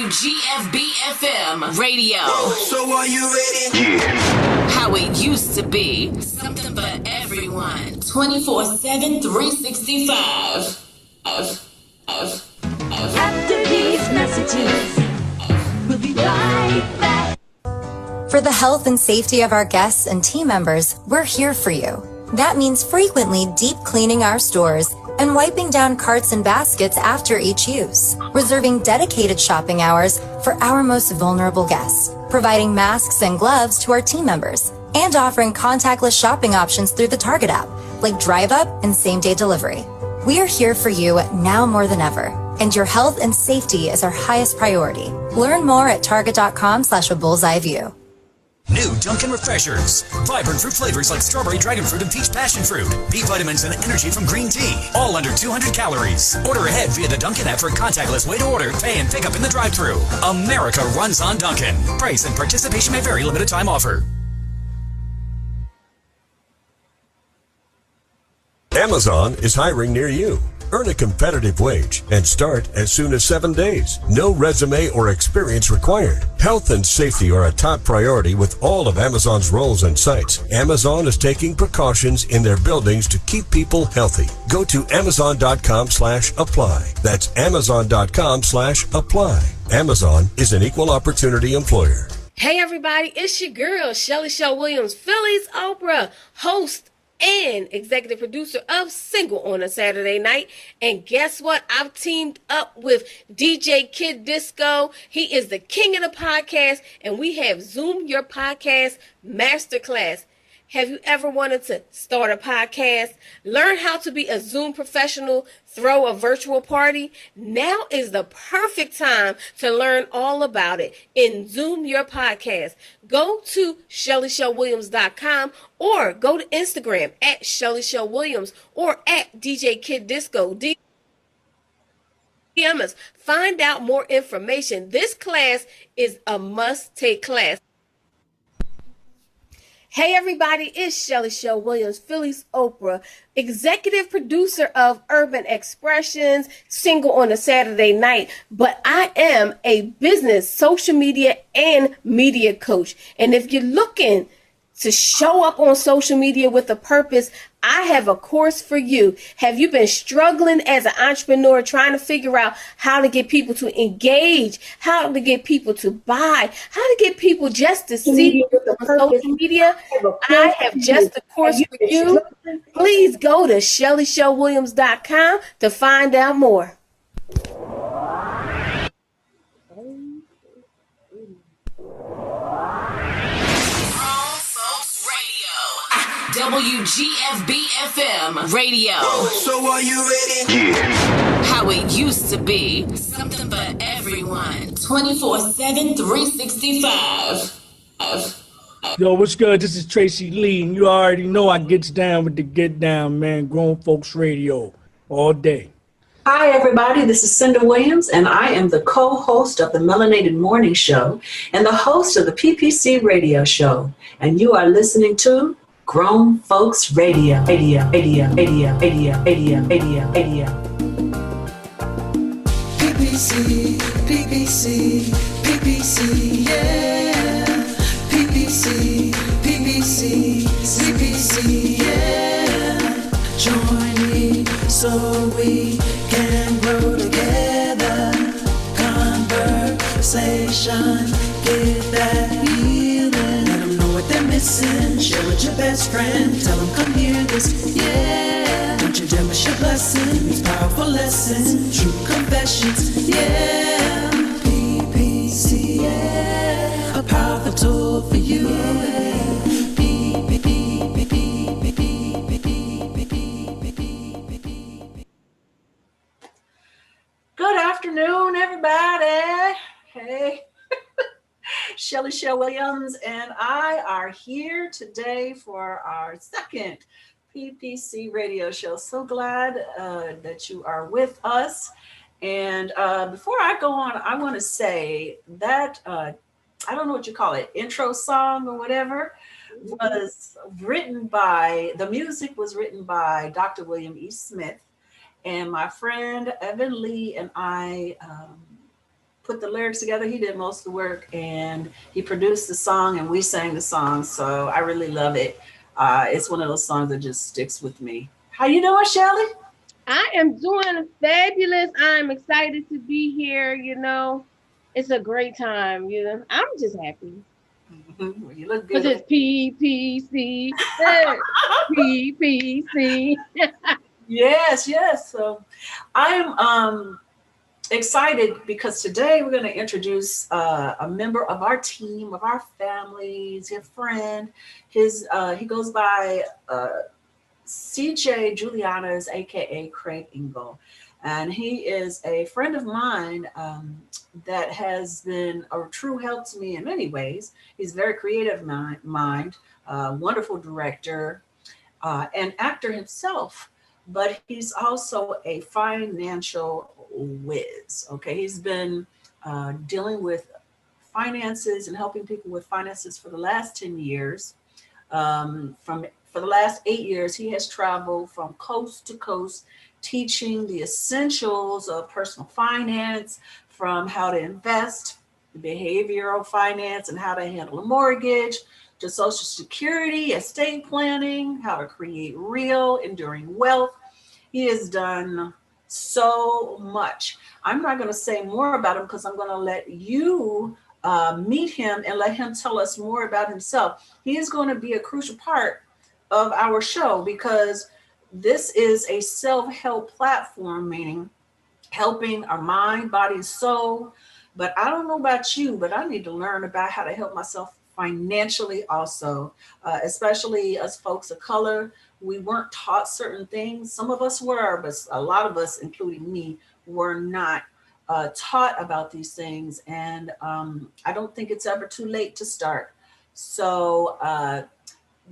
WGFB-FM radio. So are you ready? Yeah. How it used to be. Something for everyone. 24/7, 365. After these messages, we'll be right back. For the health and safety of our guests and team members, we're here for you. That means frequently deep cleaning our stores and wiping down carts and baskets after each use, reserving dedicated shopping hours for our most vulnerable guests, providing masks and gloves to our team members, and offering contactless shopping options through the Target app, like Drive Up and same-day delivery. We are here for you now more than ever, and your health and safety is our highest priority. Learn more at target.com/a-bullseye-view. New Dunkin' Refreshers. Vibrant fruit flavors like strawberry, dragon fruit, and peach passion fruit. B vitamins and energy from green tea. All under 200 calories. Order ahead via the Dunkin' app for a contactless way to order, pay, and pick up in the drive-thru. America runs on Dunkin'. Price and participation may vary. Limited time offer. Amazon is hiring near you. Earn a competitive wage and start as soon as 7 days. No resume or experience required. Health and safety are a top priority with all of Amazon's roles and sites. Amazon is taking precautions in their buildings to keep people healthy. Go to amazon.com/apply. That's amazon.com/apply. Amazon is an equal opportunity employer. Hey everybody, it's your girl, Shelly Show Williams, Philly's Oprah, host and executive producer of Single on a Saturday Night. And guess what? I've teamed up with DJ Kid Disco. He is the king of the podcast, and we have Zoom Your Podcast Masterclass. Have you ever wanted to start a podcast, learn how to be a Zoom professional, throw a virtual party? Now is the perfect time to learn all about it in Zoom Your Podcast. Go to ShellyShowWilliams.com or go to Instagram at ShellyShowWilliams or at DJ Kid Disco. DM us. Find out more information. This class is a must-take class. Hey everybody, it's Shelly Show Williams, Philly's Oprah, executive producer of Urban Expressions, Single on a Saturday Night, but I am a business, social media, and media coach. And if you're looking to show up on social media with a purpose, I have a course for you. Have you been struggling as an entrepreneur trying to figure out how to get people to engage, how to get people to buy, how to get people just to see you on social media? I have just the course for you. Please go to ShellyShowWilliams.com to find out more. WGFB-FM radio. So are you ready? Yeah. How it used to be. Something for everyone. 24/7, 365. Yo, what's good? This is Tracy Lee, and you already know I gets down with the get down, man. Grown Folks Radio all day. Hi, everybody. This is Cinda Williams, and I am the co-host of the Melanated Morning Show and the host of the PPC Radio Show. And you are listening to Grown Folks Radio. PPC, PPC, PPC, yeah. PPC, PPC, PPC, yeah. Join me so we can grow together. Conversation, get that healing. Let them know what they're missing. Share with your best friend. Tell them come hear this, yeah. Don't you dare miss your blessing. These powerful lessons, true confessions, yeah. PPC, yeah. A powerful tool for you. Good afternoon, everybody. Hey, Shelly Show Williams and I are here today for our second PPC radio show. So glad that you are with us. And before I go on, I want to say that, I don't know what you call it, intro song or whatever, was written by, the music was written by Dr. William E. Smith. And my friend Evan Lee and I put the lyrics together. He did most of the work, and he produced the song, and we sang the song. So I really love it. It's one of those songs that just sticks with me. How you doing, Shelly? I am doing fabulous. I'm excited to be here. It's a great time. I'm just happy Well, you look because good. it's PPC, PPC. Yes, yes. So I'm excited because today we're going to introduce a member of our team, of our families, his friend. He goes by CJ Juliana's, aka Craig Engel, and he is a friend of mine that has been a true help to me in many ways. He's a very creative mind, wonderful director, and actor himself, but he's also a financial whiz. Okay, he's been dealing with finances and helping people with finances for the last 10 years. For the last 8 years, he has traveled from coast to coast, teaching the essentials of personal finance, from how to invest, behavioral finance, and how to handle a mortgage, to Social Security, estate planning, how to create real, enduring wealth. He has done so much. I'm not going to say more about him because I'm going to let you meet him and let him tell us more about himself. He is going to be a crucial part of our show because this is a self-help platform, meaning helping our mind, body, soul. But I don't know about you, but I need to learn about how to help myself financially also, especially as folks of color. We weren't taught certain things. Some of us were, but a lot of us, including me, were not taught about these things. And I don't think it's ever too late to start. So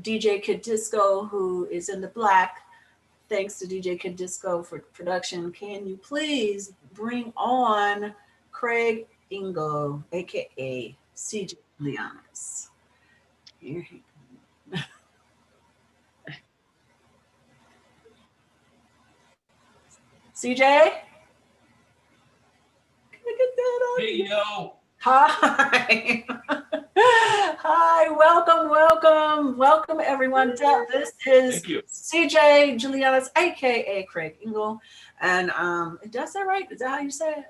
DJ Kid Disco, who is in the black, thanks to DJ Kid Disco for production. Can you please bring on Craig Engel, aka CJ Leonis? Here he comes. CJ? Can I get that on? Hey, yo. Hi. Hi, welcome everyone. This is CJ Juliana's, aka Craig Engel. And that's that right? Is that how you say it?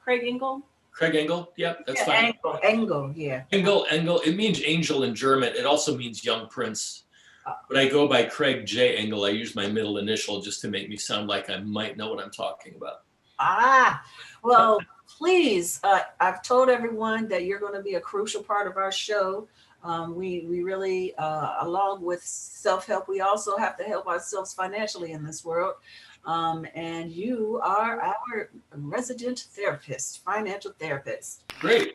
Craig Engel? Craig Engel? Yep, that's yeah, fine. Engel, yeah. Engel. It means angel in German. It also means young prince. But I go by Craig J. Engel. I use my middle initial just to make me sound like I might know what I'm talking about. Well, please, I've told everyone that you're going to be a crucial part of our show. We really, along with self-help, we also have to help ourselves financially in this world. And you are our resident therapist, financial therapist. Great.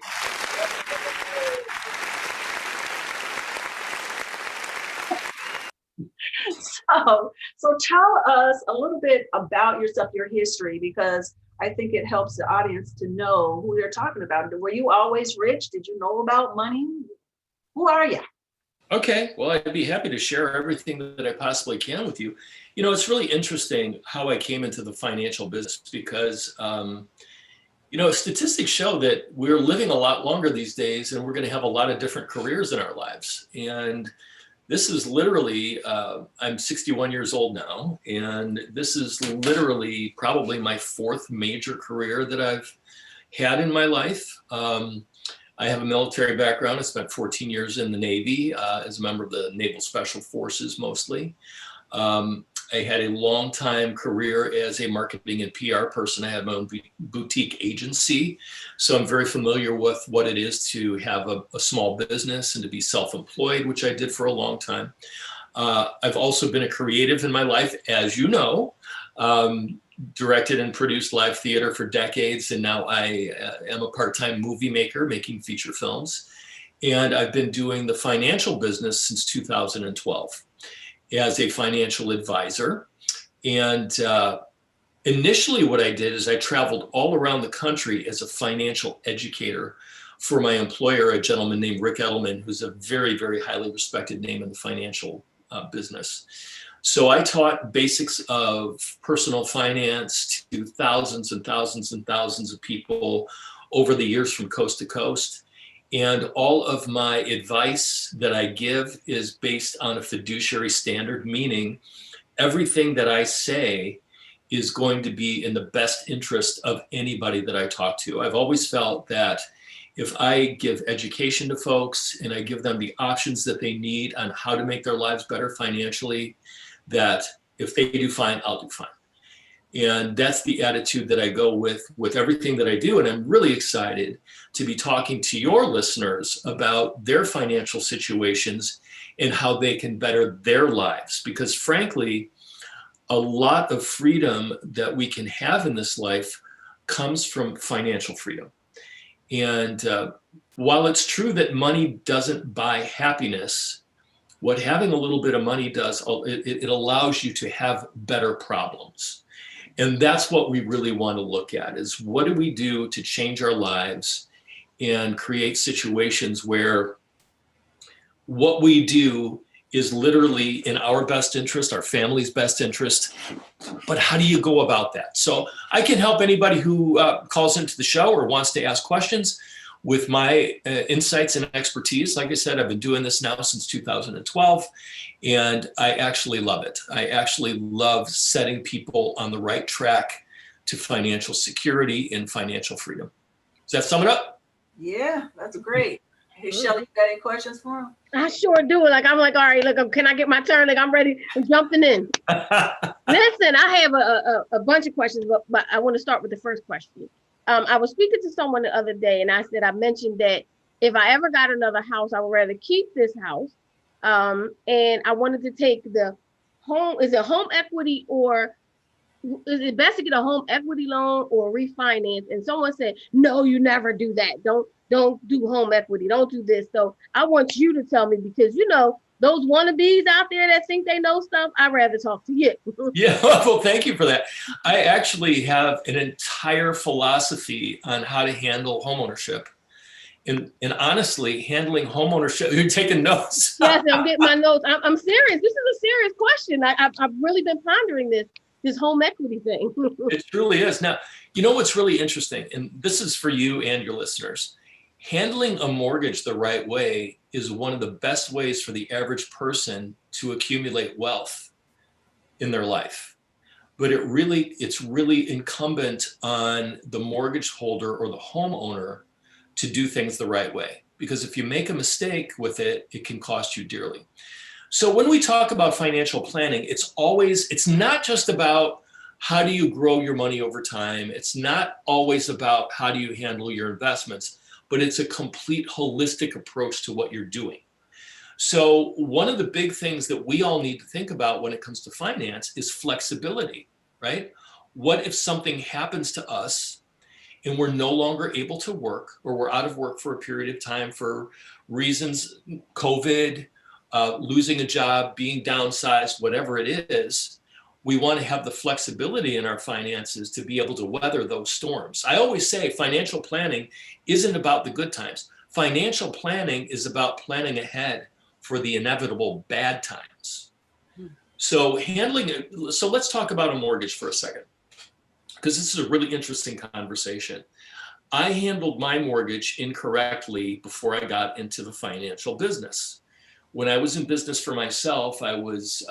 So tell us a little bit about yourself, your history, because I think it helps the audience to know who they're talking about. Were you always rich? Did you know about money? Who are you? Okay, well, I'd be happy to share everything that I possibly can with you. You know, it's really interesting how I came into the financial business because, statistics show that we're living a lot longer these days and we're going to have a lot of different careers in our lives. And this is literally, I'm 61 years old now, and this is literally probably my fourth major career that I've had in my life. I have a military background. I spent 14 years in the Navy as a member of the Naval Special Forces mostly. I had a long time career as a marketing and PR person. I had my own boutique agency. So I'm very familiar with what it is to have a small business and to be self-employed, which I did for a long time. I've also been a creative in my life, as you know, directed and produced live theater for decades. And now I am a part-time movie maker making feature films. And I've been doing the financial business since 2012. As a financial advisor. And initially what I did is I traveled all around the country as a financial educator for my employer, a gentleman named Rick Edelman, who's a very, very highly respected name in the financial business. So I taught basics of personal finance to thousands and thousands and thousands of people over the years from coast to coast. And all of my advice that I give is based on a fiduciary standard, meaning everything that I say is going to be in the best interest of anybody that I talk to. I've always felt that if I give education to folks and I give them the options that they need on how to make their lives better financially, that if they do fine, I'll do fine. And that's the attitude that I go with everything that I do. And I'm really excited to be talking to your listeners about their financial situations and how they can better their lives. Because frankly, a lot of freedom that we can have in this life comes from financial freedom. And while it's true that money doesn't buy happiness, what having a little bit of money does, it allows you to have better problems. And that's what we really want to look at, is what do we do to change our lives and create situations where what we do is literally in our best interest, our family's best interest. But how do you go about that? So I can help anybody who calls into the show or wants to ask questions with my insights and expertise. Like I said, I've been doing this now since 2012, and I actually love it. I actually love setting people on the right track to financial security and financial freedom. Does that sum it up? Yeah, that's great. Hey, Shelly, you got any questions for him? I sure do. Like, I'm like, all right, look, can I get my turn? Like, I'm ready. I'm jumping in. Listen, I have a bunch of questions, but I want to start with the first question. I was speaking to someone the other day, and I mentioned that if I ever got another house, I would rather keep this house. And I wanted to take the home. Is it home equity, or is it best to get a home equity loan or refinance? And someone said, no, you never do that. Don't do home equity. Don't do this. So I want you to tell me, because, you know, those wannabes out there that think they know stuff, I'd rather talk to you. Yeah, well, thank you for that. I actually have an entire philosophy on how to handle homeownership. And honestly, handling homeownership, you're taking notes. Yes, I'm getting my notes. I'm serious. This is a serious question. I've really been pondering this home equity thing. It truly is. Now, you know what's really interesting, and this is for you and your listeners. Handling a mortgage the right way is one of the best ways for the average person to accumulate wealth in their life. But it's really incumbent on the mortgage holder or the homeowner to do things the right way. Because if you make a mistake with it, it can cost you dearly. So when we talk about financial planning, it's not just about how do you grow your money over time. It's not always about how do you handle your investments, but it's a complete holistic approach to what you're doing. So one of the big things that we all need to think about when it comes to finance is flexibility, right? What if something happens to us and we're no longer able to work, or we're out of work for a period of time for reasons, COVID, losing a job, being downsized, whatever it is. We want to have the flexibility in our finances to be able to weather those storms. I always say financial planning isn't about the good times. Financial planning is about planning ahead for the inevitable bad times. So let's talk about a mortgage for a second, because this is a really interesting conversation. I handled my mortgage incorrectly before I got into the financial business. When I was in business for myself, I was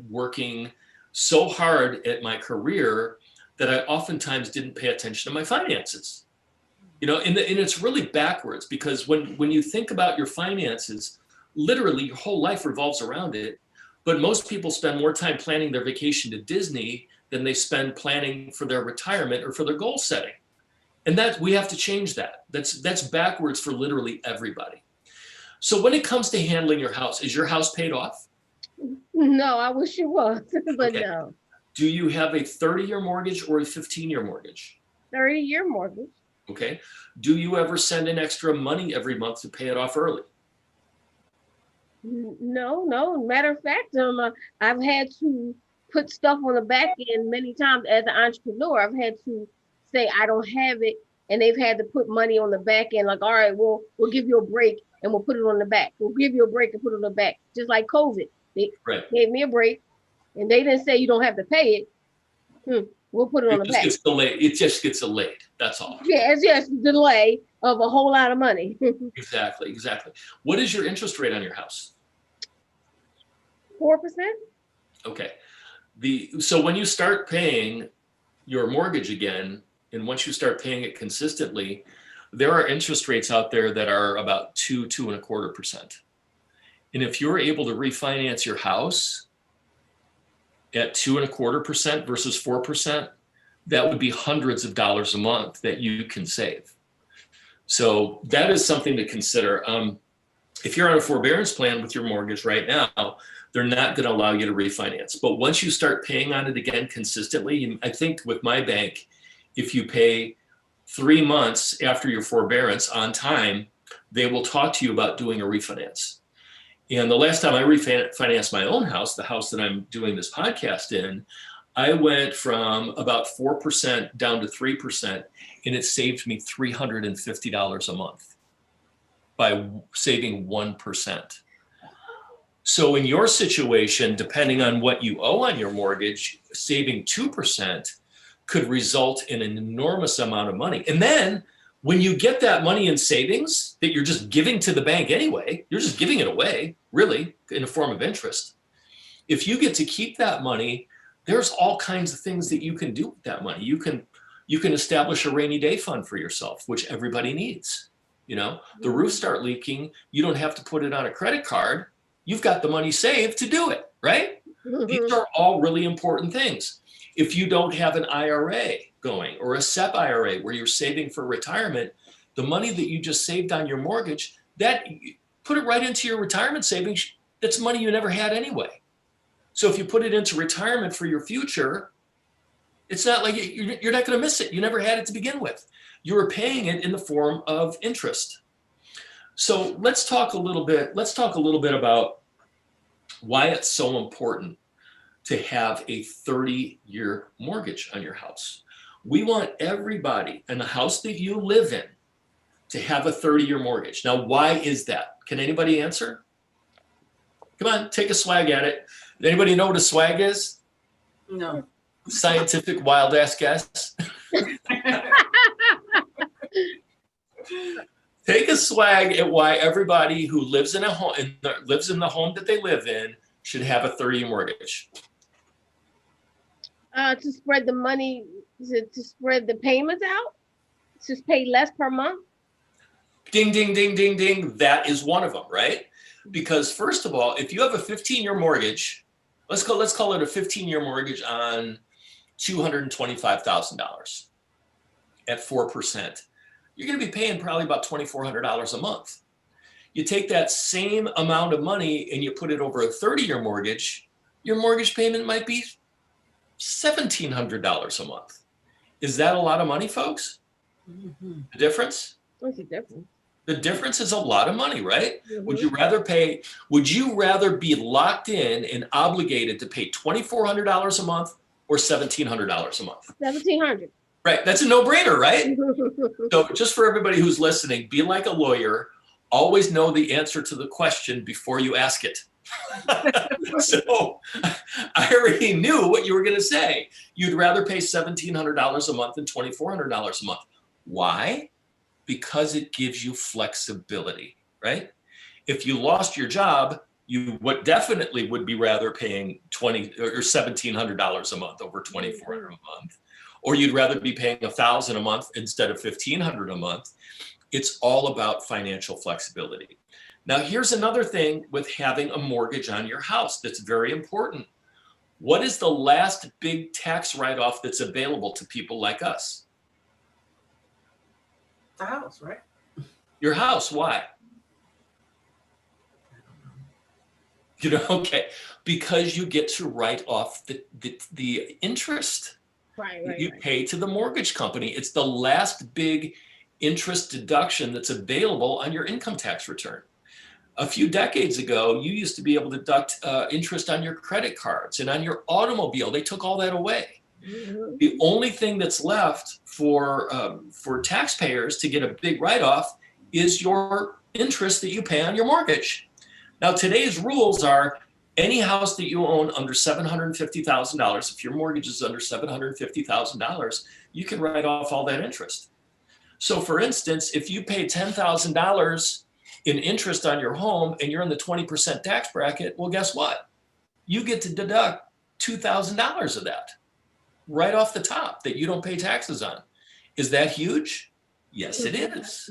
working so hard at my career that I oftentimes didn't pay attention to my finances. You know, and it's really backwards, because when you think about your finances, literally your whole life revolves around it. But most people spend more time planning their vacation to Disney than they spend planning for their retirement or for their goal setting. And that we have to change that. That's backwards for literally everybody. So when it comes to handling your house, is your house paid off? No, I wish it was, but Okay. no. Do you have a 30-year mortgage or a 15-year mortgage? 30-year mortgage. Okay. Do you ever send in extra money every month to pay it off early? No. Matter of fact, I've had to put stuff on the back end many times as an entrepreneur. I've had to say I don't have it, and they've had to put money on the back end. Like, all right, we'll give you a break and we'll put it on the back. We'll give you a break and put it on the back. Just like COVID, they gave me a break, and they didn't say you don't have to pay it. We'll put it on the back. It just gets delayed. That's all. Yeah, it's just a delay of a whole lot of money. Exactly. What is your interest rate on your house? 4%. Okay. So when you start paying your mortgage again, and once you start paying it consistently, there are interest rates out there that are about 2.25%. And if you're able to refinance your house at 2.25% versus 4%, that would be hundreds of dollars a month that you can save. So that is something to consider. If you're on a forbearance plan with your mortgage right now, they're not going to allow you to refinance. But once you start paying on it again consistently, I think with my bank, if you pay 3 months after your forbearance on time, they will talk to you about doing a refinance. And the last time I refinanced my own house, the house that I'm doing this podcast in, I went from about 4% down to 3%, and it saved me $350 a month by saving 1%. So in your situation, depending on what you owe on your mortgage, saving 2% could result in an enormous amount of money. And then when you get that money in savings that you're just giving to the bank anyway, you're just giving it away, really, in a form of interest. If you get to keep that money, there's all kinds of things that you can do with that money. You can establish a rainy day fund for yourself, which everybody needs. You know, the roof start leaking, you don't have to put it on a credit card. You've got the money saved to do it, right? These are all really important things. If you don't have an IRA going or a SEP IRA where you're saving for retirement, the money that you just saved on your mortgage, that put it right into your retirement savings. That's money you never had anyway. So if you put it into retirement for your future, it's not like you're not going to miss it. You never had it to begin with. You were paying it in the form of interest. So let's talk a little bit about why it's so important to have a 30-year mortgage on your house. We want everybody in the house that you live in to have a 30-year mortgage. Now, why is that? Can anybody answer? Come on, take a swag at it. Anybody know what a swag is? No. Scientific wild ass guess. Take a swag at why everybody who lives in a home lives in the home that they live in should have a 30-year mortgage. To spread the money, to spread the payments out, to pay less per month. Ding, ding, ding, ding, ding. That is one of them, right? Because first of all, if you have a 15-year mortgage, let's call it a 15-year mortgage on $225,000 at 4%. You're going to be paying probably about $2,400 a month. You take that same amount of money and you put it over a 30-year mortgage, your mortgage payment might be $1,700 a month. Is that a lot of money, folks? Mm-hmm. The difference? What's the difference? The difference is a lot of money, right? Mm-hmm. Would you rather be locked in and obligated to pay $2,400 a month or $1,700 a month? $1,700. Right. That's a no-brainer, right? So just for everybody who's listening, be like a lawyer. Always know the answer to the question before you ask it. So I already knew what you were going to say. You'd rather pay $1,700 a month than $2,400 a month. Why? Because it gives you flexibility, right? If you lost your job, you definitely would be rather paying $1,700 a month over $2,400 a month. Or you'd rather be paying $1,000 a month instead of $1,500 a month. It's all about financial flexibility. Now, here's another thing with having a mortgage on your house that's very important. What is the last big tax write-off that's available to people like us? The house, right? Your house. Why? Okay, because you get to write off the interest. Right. You pay to the mortgage company. It's the last big interest deduction that's available on your income tax return. A few decades ago, you used to be able to deduct interest on your credit cards and on your automobile. They took all that away. Mm-hmm. The only thing that's left for taxpayers to get a big write-off is your interest that you pay on your mortgage. Now, today's rules are Any house that you own under $750,000, if your mortgage is under $750,000, you can write off all that interest. So for instance, if you pay $10,000 in interest on your home and you're in the 20% tax bracket, well, guess what? You get to deduct $2,000 of that right off the top that you don't pay taxes on. Is that huge? Yes, it is.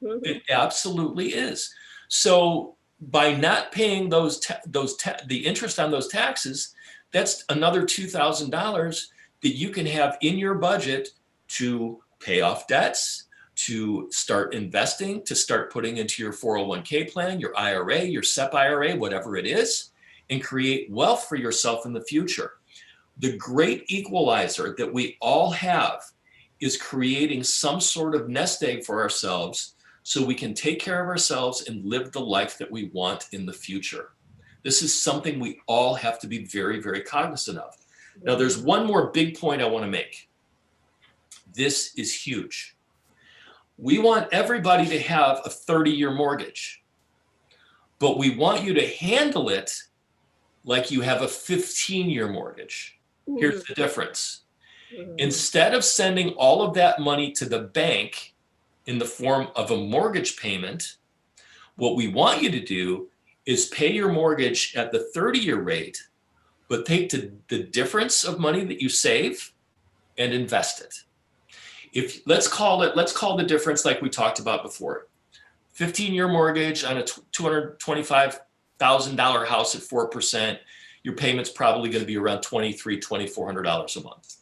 It absolutely is. So by not paying the interest on those taxes, that's another $2,000 that you can have in your budget to pay off debts, to start investing, to start putting into your 401k plan, your IRA, your SEP IRA, whatever it is, and create wealth for yourself in the future. The great equalizer that we all have is creating some sort of nest egg for ourselves so we can take care of ourselves and live the life that we want in the future. This is something we all have to be very, very cognizant of. Now, there's one more big point I want to make. This is huge. We want everybody to have a 30-year mortgage, but we want you to handle it like you have a 15-year mortgage. Here's the difference. Instead of sending all of that money to the bank in the form of a mortgage payment, what we want you to do is pay your mortgage at the 30-year rate, but take the difference of money that you save and invest it. If let's call the difference like we talked about before. 15-year mortgage on a $225,000 house at 4%, your payment's probably going to be around $2,300, $2,400 a month.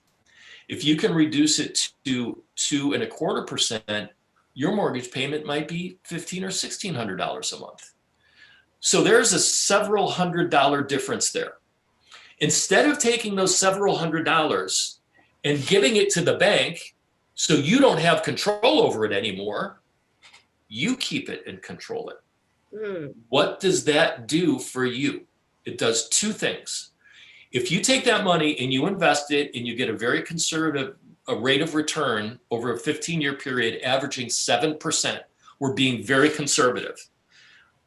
If you can reduce it to 2.25%, your mortgage payment might be $1,500 or $1,600 a month. So there's a several $100 difference there. Instead of taking those several $100 and giving it to the bank so you don't have control over it anymore, you keep it and control it. What does that do for you? It does two things. If you take that money and you invest it and you get a very conservative rate of return over a 15-year period, averaging 7%, we're being very conservative.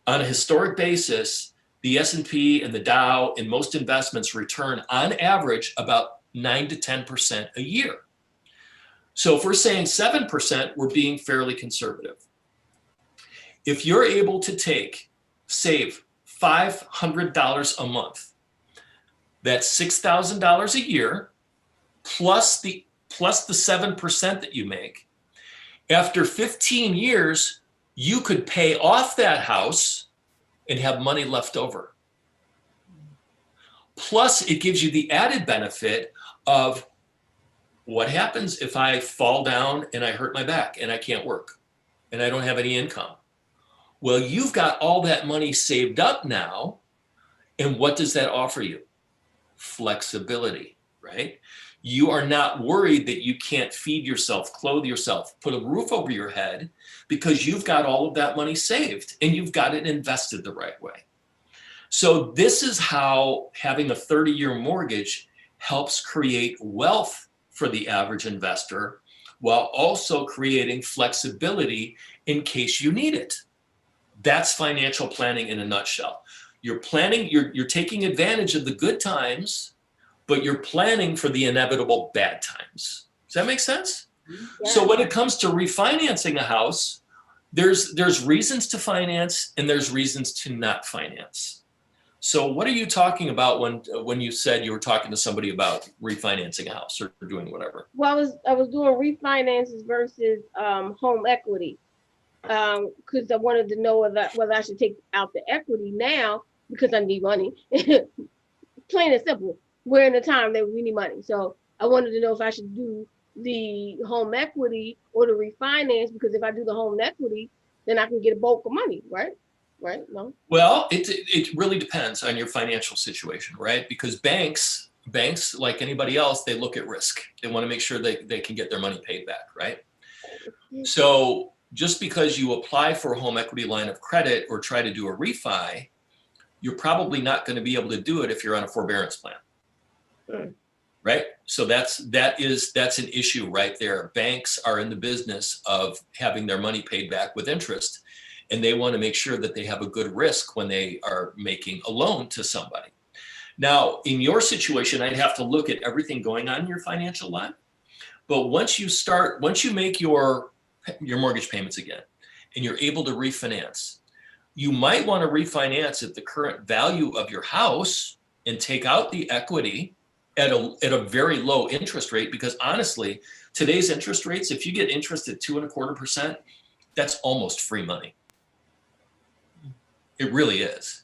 On a historic basis, the S&P and the Dow and most investments return on average about 9 to 10% a year. So if we're saying 7%, we're being fairly conservative. If you're able to save $500 a month, that's $6,000 a year, plus the 7% that you make. After 15 years, you could pay off that house and have money left over. Plus, it gives you the added benefit of what happens if I fall down and I hurt my back and I can't work and I don't have any income. Well, you've got all that money saved up now. And what does that offer you? Flexibility, right? You are not worried that you can't feed yourself, clothe yourself, put a roof over your head because you've got all of that money saved and you've got it invested the right way. So this is how having a 30-year mortgage helps create wealth for the average investor while also creating flexibility in case you need it. That's financial planning in a nutshell. You're planning, you're taking advantage of the good times, but you're planning for the inevitable bad times. Does that make sense? Yeah. So when it comes to refinancing a house, there's reasons to finance and there's reasons to not finance. So what are you talking about when you said you were talking to somebody about refinancing a house or doing whatever? Well, I was doing refinances versus home equity because I wanted to know whether I should take out the equity now because I need money. Plain and simple. We're in a time that we need money. So I wanted to know if I should do the home equity or the refinance, because if I do the home equity, then I can get a bulk of money, right? Right? No? Well, it really depends on your financial situation, right? Because banks, like anybody else, they look at risk. They want to make sure they can get their money paid back, right? So just because you apply for a home equity line of credit or try to do a refi, you're probably not going to be able to do it if you're on a forbearance plan. Right? So that's an issue right there. Banks are in the business of having their money paid back with interest. and they want to make sure that they have a good risk when they are making a loan to somebody. Now, in your situation, I'd have to look at everything going on in your financial life. But once you make your mortgage payments again, and you're able to refinance, you might want to refinance at the current value of your house and take out the equity at a very low interest rate, because honestly, today's interest rates, if you get interest at 2.25%, that's almost free money. It really is.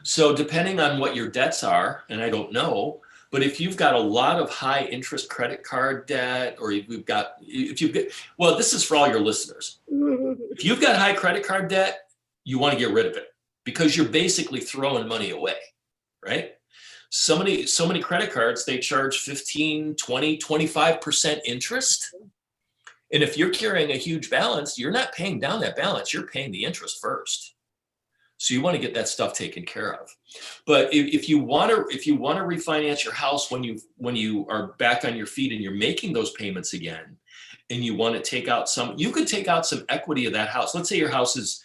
So depending on what your debts are, and I don't know, but if you've got a lot of high interest credit card debt, or well, this is for all your listeners. If you've got high credit card debt, you want to get rid of it, because you're basically throwing money away, right? So many credit cards, they charge 15, 20, 25% interest. And if you're carrying a huge balance, you're not paying down that balance, you're paying the interest first. So you want to get that stuff taken care of. But if you want to refinance your house when you are back on your feet and you're making those payments again, and you want to take out you could take out some equity of that house. Let's say your house is,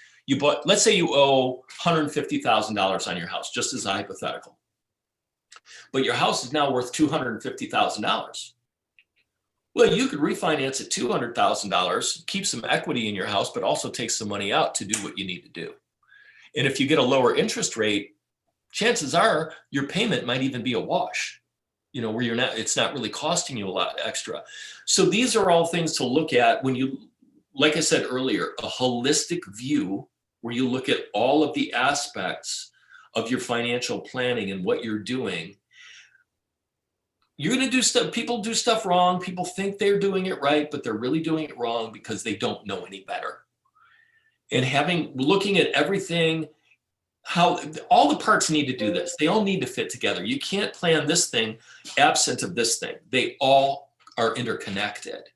let's say you owe $150,000 on your house, just as a hypothetical. But your house is now worth $250,000. Well, you could refinance at $200,000, keep some equity in your house, but also take some money out to do what you need to do. And if you get a lower interest rate, chances are your payment might even be a wash, where it's not really costing you a lot extra. So these are all things to look at when you, like I said earlier, a holistic view where you look at all of the aspects of your financial planning and what you're doing. You're going to do stuff, people do stuff wrong. People think they're doing it right, but they're really doing it wrong because they don't know any better. And looking at everything, how all the parts need to do this. They all need to fit together. You can't plan this thing absent of this thing. They all are interconnected,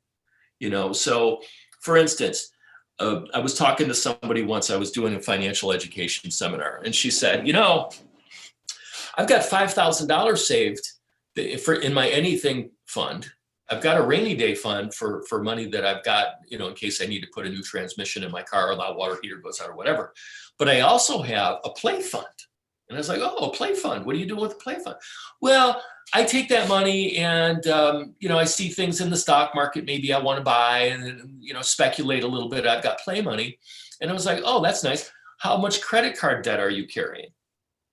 So for instance, I was talking to somebody once, I was doing a financial education seminar, and she said, I've got $5,000 saved in my anything fund. I've got a rainy day fund for money that I've got, in case I need to put a new transmission in my car or that water heater goes out or whatever. But I also have a play fund. And I was like, oh, a play fund. What are you doing with the play fund? Well, I take that money and, I see things in the stock market maybe I want to buy and, speculate a little bit. I've got play money. And I was like, oh, that's nice. How much credit card debt are you carrying?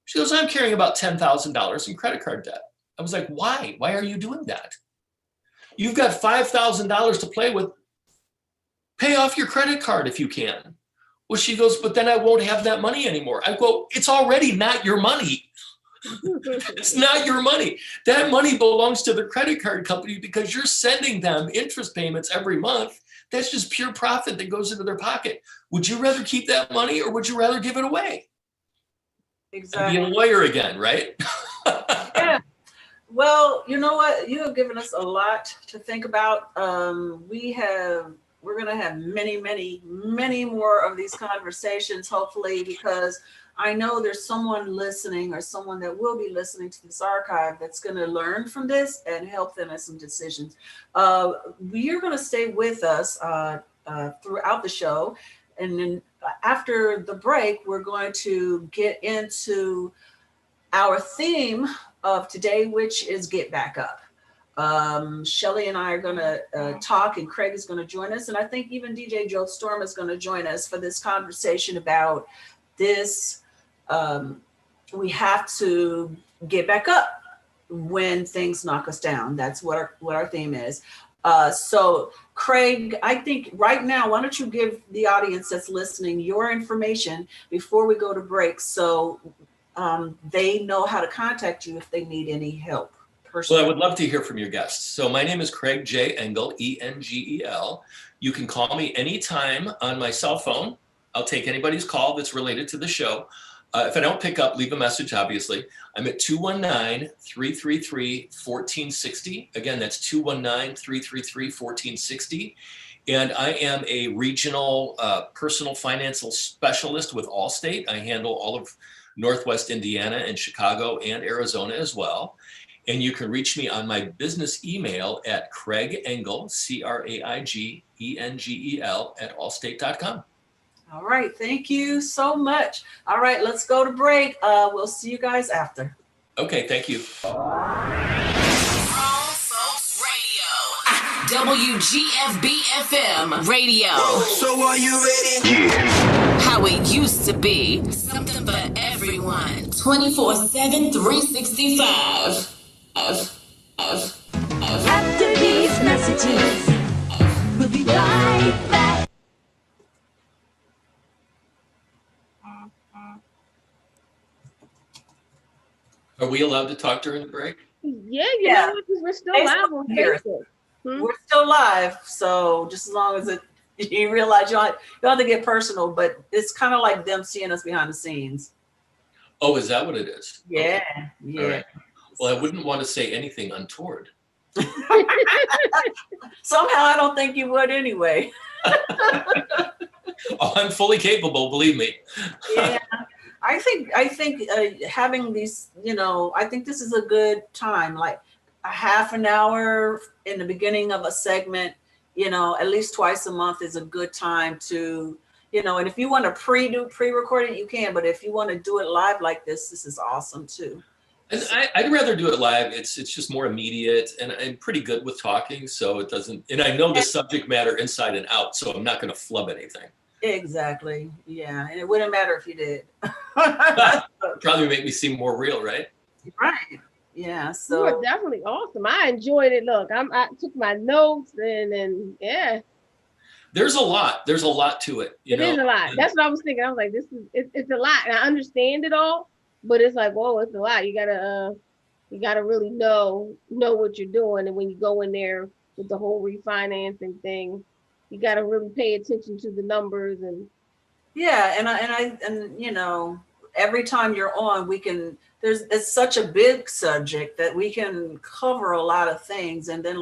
She goes, I'm carrying about $10,000 in credit card debt. I was like, why? Why are you doing that? You've got $5,000 to play with. Pay off your credit card if you can. Well, she goes, but then I won't have that money anymore. I go, it's already not your money. It's not your money. That money belongs to the credit card company because you're sending them interest payments every month. That's just pure profit that goes into their pocket. Would you rather keep that money or would you rather give it away? Exactly. Be a lawyer again, right? Yeah. Well, you know what? You have given us a lot to think about. We're going to have many, many, many more of these conversations, hopefully, because I know there's someone listening or someone that will be listening to this archive that's going to learn from this and help them in some decisions. You're going to stay with us throughout the show. And then after the break, we're going to get into our theme of today, which is Get Back Up. Shelly and I are going to talk, and Craig is going to join us. And I think even DJ Joe Storm is going to join us for this conversation about this. We have to get back up when things knock us down. That's what our theme is. So Craig, I think right now, why don't you give the audience that's listening your information before we go to break, so they know how to contact you if they need any help. Well, I would love to hear from your guests. So my name is Craig J. Engel, E-N-G-E-L. You can call me anytime on my cell phone. I'll take anybody's call that's related to the show. If I don't pick up, leave a message, obviously. I'm at 219-333-1460. Again, that's 219-333-1460. And I am a regional personal financial specialist with Allstate. I handle all of Northwest Indiana and Chicago and Arizona as well. And you can reach me on my business email at Craig Engel, CraigEngel @ allstate.com. All right. Thank you so much. All right. Let's go to break. We'll see you guys after. Okay. Thank you. Grown Folks Radio. WGFB-FM Radio. So are you ready? How it used to be. Something for everyone. 24/7, 365. After these messages, we'll be right back. Are we allowed to talk during the break? Yeah, Yeah. know, because we're still Facebook live on here. Facebook. We're still live, so just as long as you realize you don't have to get personal, but it's kind of like them seeing us behind the scenes. Oh, is that what it is? Yeah, Okay. yeah. All right. Well, I wouldn't want to say anything untoward. Somehow I don't think you would anyway. Oh, I'm fully capable, believe me. Yeah, I think having these, I think this is a good time, like a half an hour in the beginning of a segment, at least twice a month is a good time to, and if you want to pre-record it, you can, but if you want to do it live like this is awesome too. And I'd rather do it live. It's just more immediate, and I'm pretty good with talking, so it doesn't. And I know the subject matter inside and out, so I'm not going to flub anything. Exactly. Yeah, and it wouldn't matter if you did. Probably make me seem more real, right? Right. Yeah. You So were definitely awesome. I enjoyed it. Look, I took my notes and yeah. There's a lot to it. It is a lot. That's what I was thinking. I was like, it's a lot, and I understand it all, but it's like, whoa, it's a lot. You gotta really know what you're doing, and when you go in there with the whole refinancing thing, you gotta really pay attention to the numbers and. yeah, and every time you're on, it's such a big subject that we can cover a lot of things, and then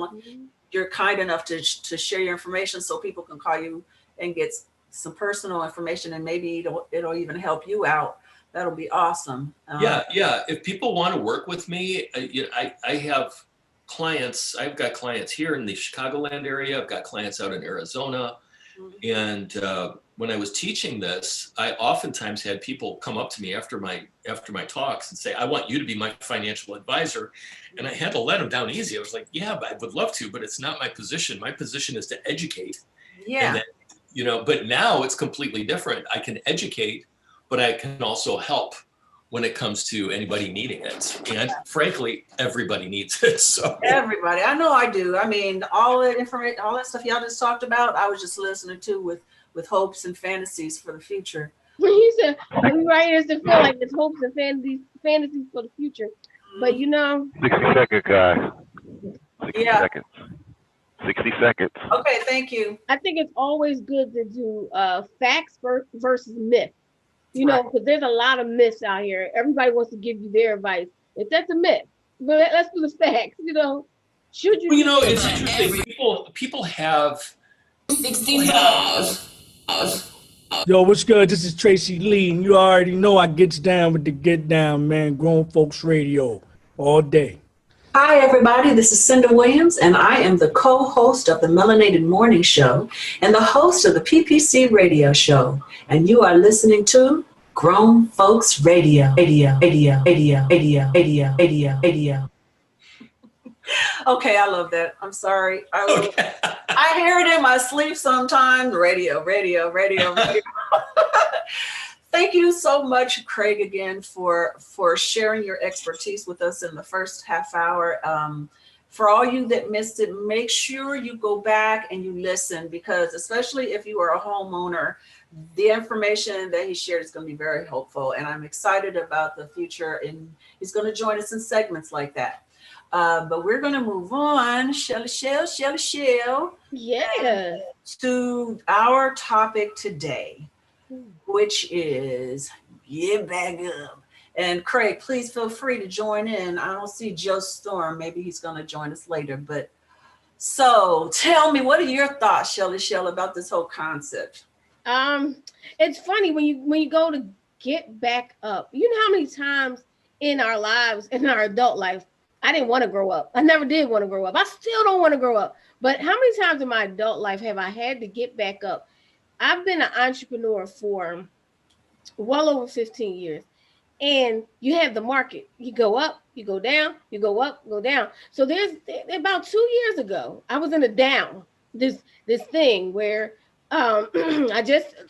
you're kind enough to share your information so people can call you and get some personal information, and maybe it'll even help you out. That'll be awesome. Yeah. If people want to work with me, I have clients. I've got clients here in the Chicagoland area. I've got clients out in Arizona. And when I was teaching this, I oftentimes had people come up to me after my talks and say, "I want you to be my financial advisor." And I had to let them down easy. I was like, "Yeah, I would love to, but it's not my position. My position is to educate." Yeah. And then, but now it's completely different. I can educate, but I can also help when it comes to anybody needing it. And frankly, everybody needs it. So everybody, I know I do. I mean, all that information, all that stuff y'all just talked about, I was just listening to with hopes and fantasies for the future. When you said writers to feel like it's hopes and fantasies for the future, but 60-second guy. 60 seconds. 60 seconds. Okay, thank you. I think it's always good to do facts versus myth. Because there's a lot of myths out here. Everybody wants to give you their advice. If that's a myth, but let's do the facts. Should you? Well, it's interesting. People have 65. Yo, what's good? This is Tracy Lee, and you already know I gets down with the get down, man. Grown Folks Radio all day. Hi, everybody. This is Cinda Williams, and I am the co-host of the Melanated Morning Show and the host of the PPC Radio Show. And you are listening to Grown Folks Radio. Radio. Okay, I love that. I'm sorry. I hear it in my sleep sometimes. Radio. Thank you so much, Craig, again for sharing your expertise with us in the first half hour. For all you that missed it, make sure you go back and you listen, because especially if you are a homeowner, the information that he shared is going to be very helpful. And I'm excited about the future, and he's going to join us in segments like that. But we're going to move on, Shelly, Yeah. to our topic today, which is get back up. And Craig, please feel free to join in. I don't see Joe Storm. Maybe he's going to join us later. But so tell me, what are your thoughts, Shelly, about this whole concept? It's funny when you go to get back up. You know how many times in our lives, in our adult life, I didn't want to grow up. I never did want to grow up. I still don't want to grow up. But how many times in my adult life have I had to get back up? I've been an entrepreneur for well over 15 years. And you have the market. You go up, you go down, you go up, go down. So there's about 2 years ago, I was in a down, this thing where I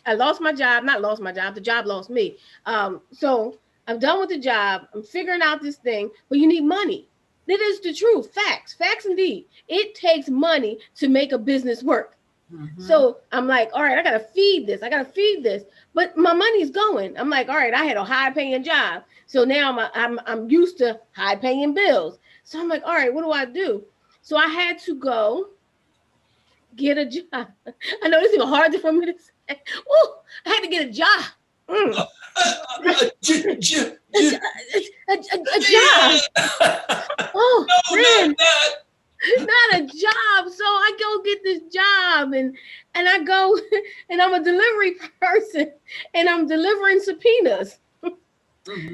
lost my job, not lost my job, the job lost me. So I'm done with the job. I'm figuring out this thing, but you need money. That is the truth. Facts indeed. It takes money to make a business work. So I'm like, all right, I gotta feed this. But my money's going. I'm like, all right, I had a high paying job. So now I'm used to high paying bills. So I'm like, all right, what do I do? So I had to go get a job. I know this is even hard for me to say. Woo, I had to get a job. A job. Oh, no, man. Not a job. So I go get this job and I go and I'm a delivery person and I'm delivering subpoenas.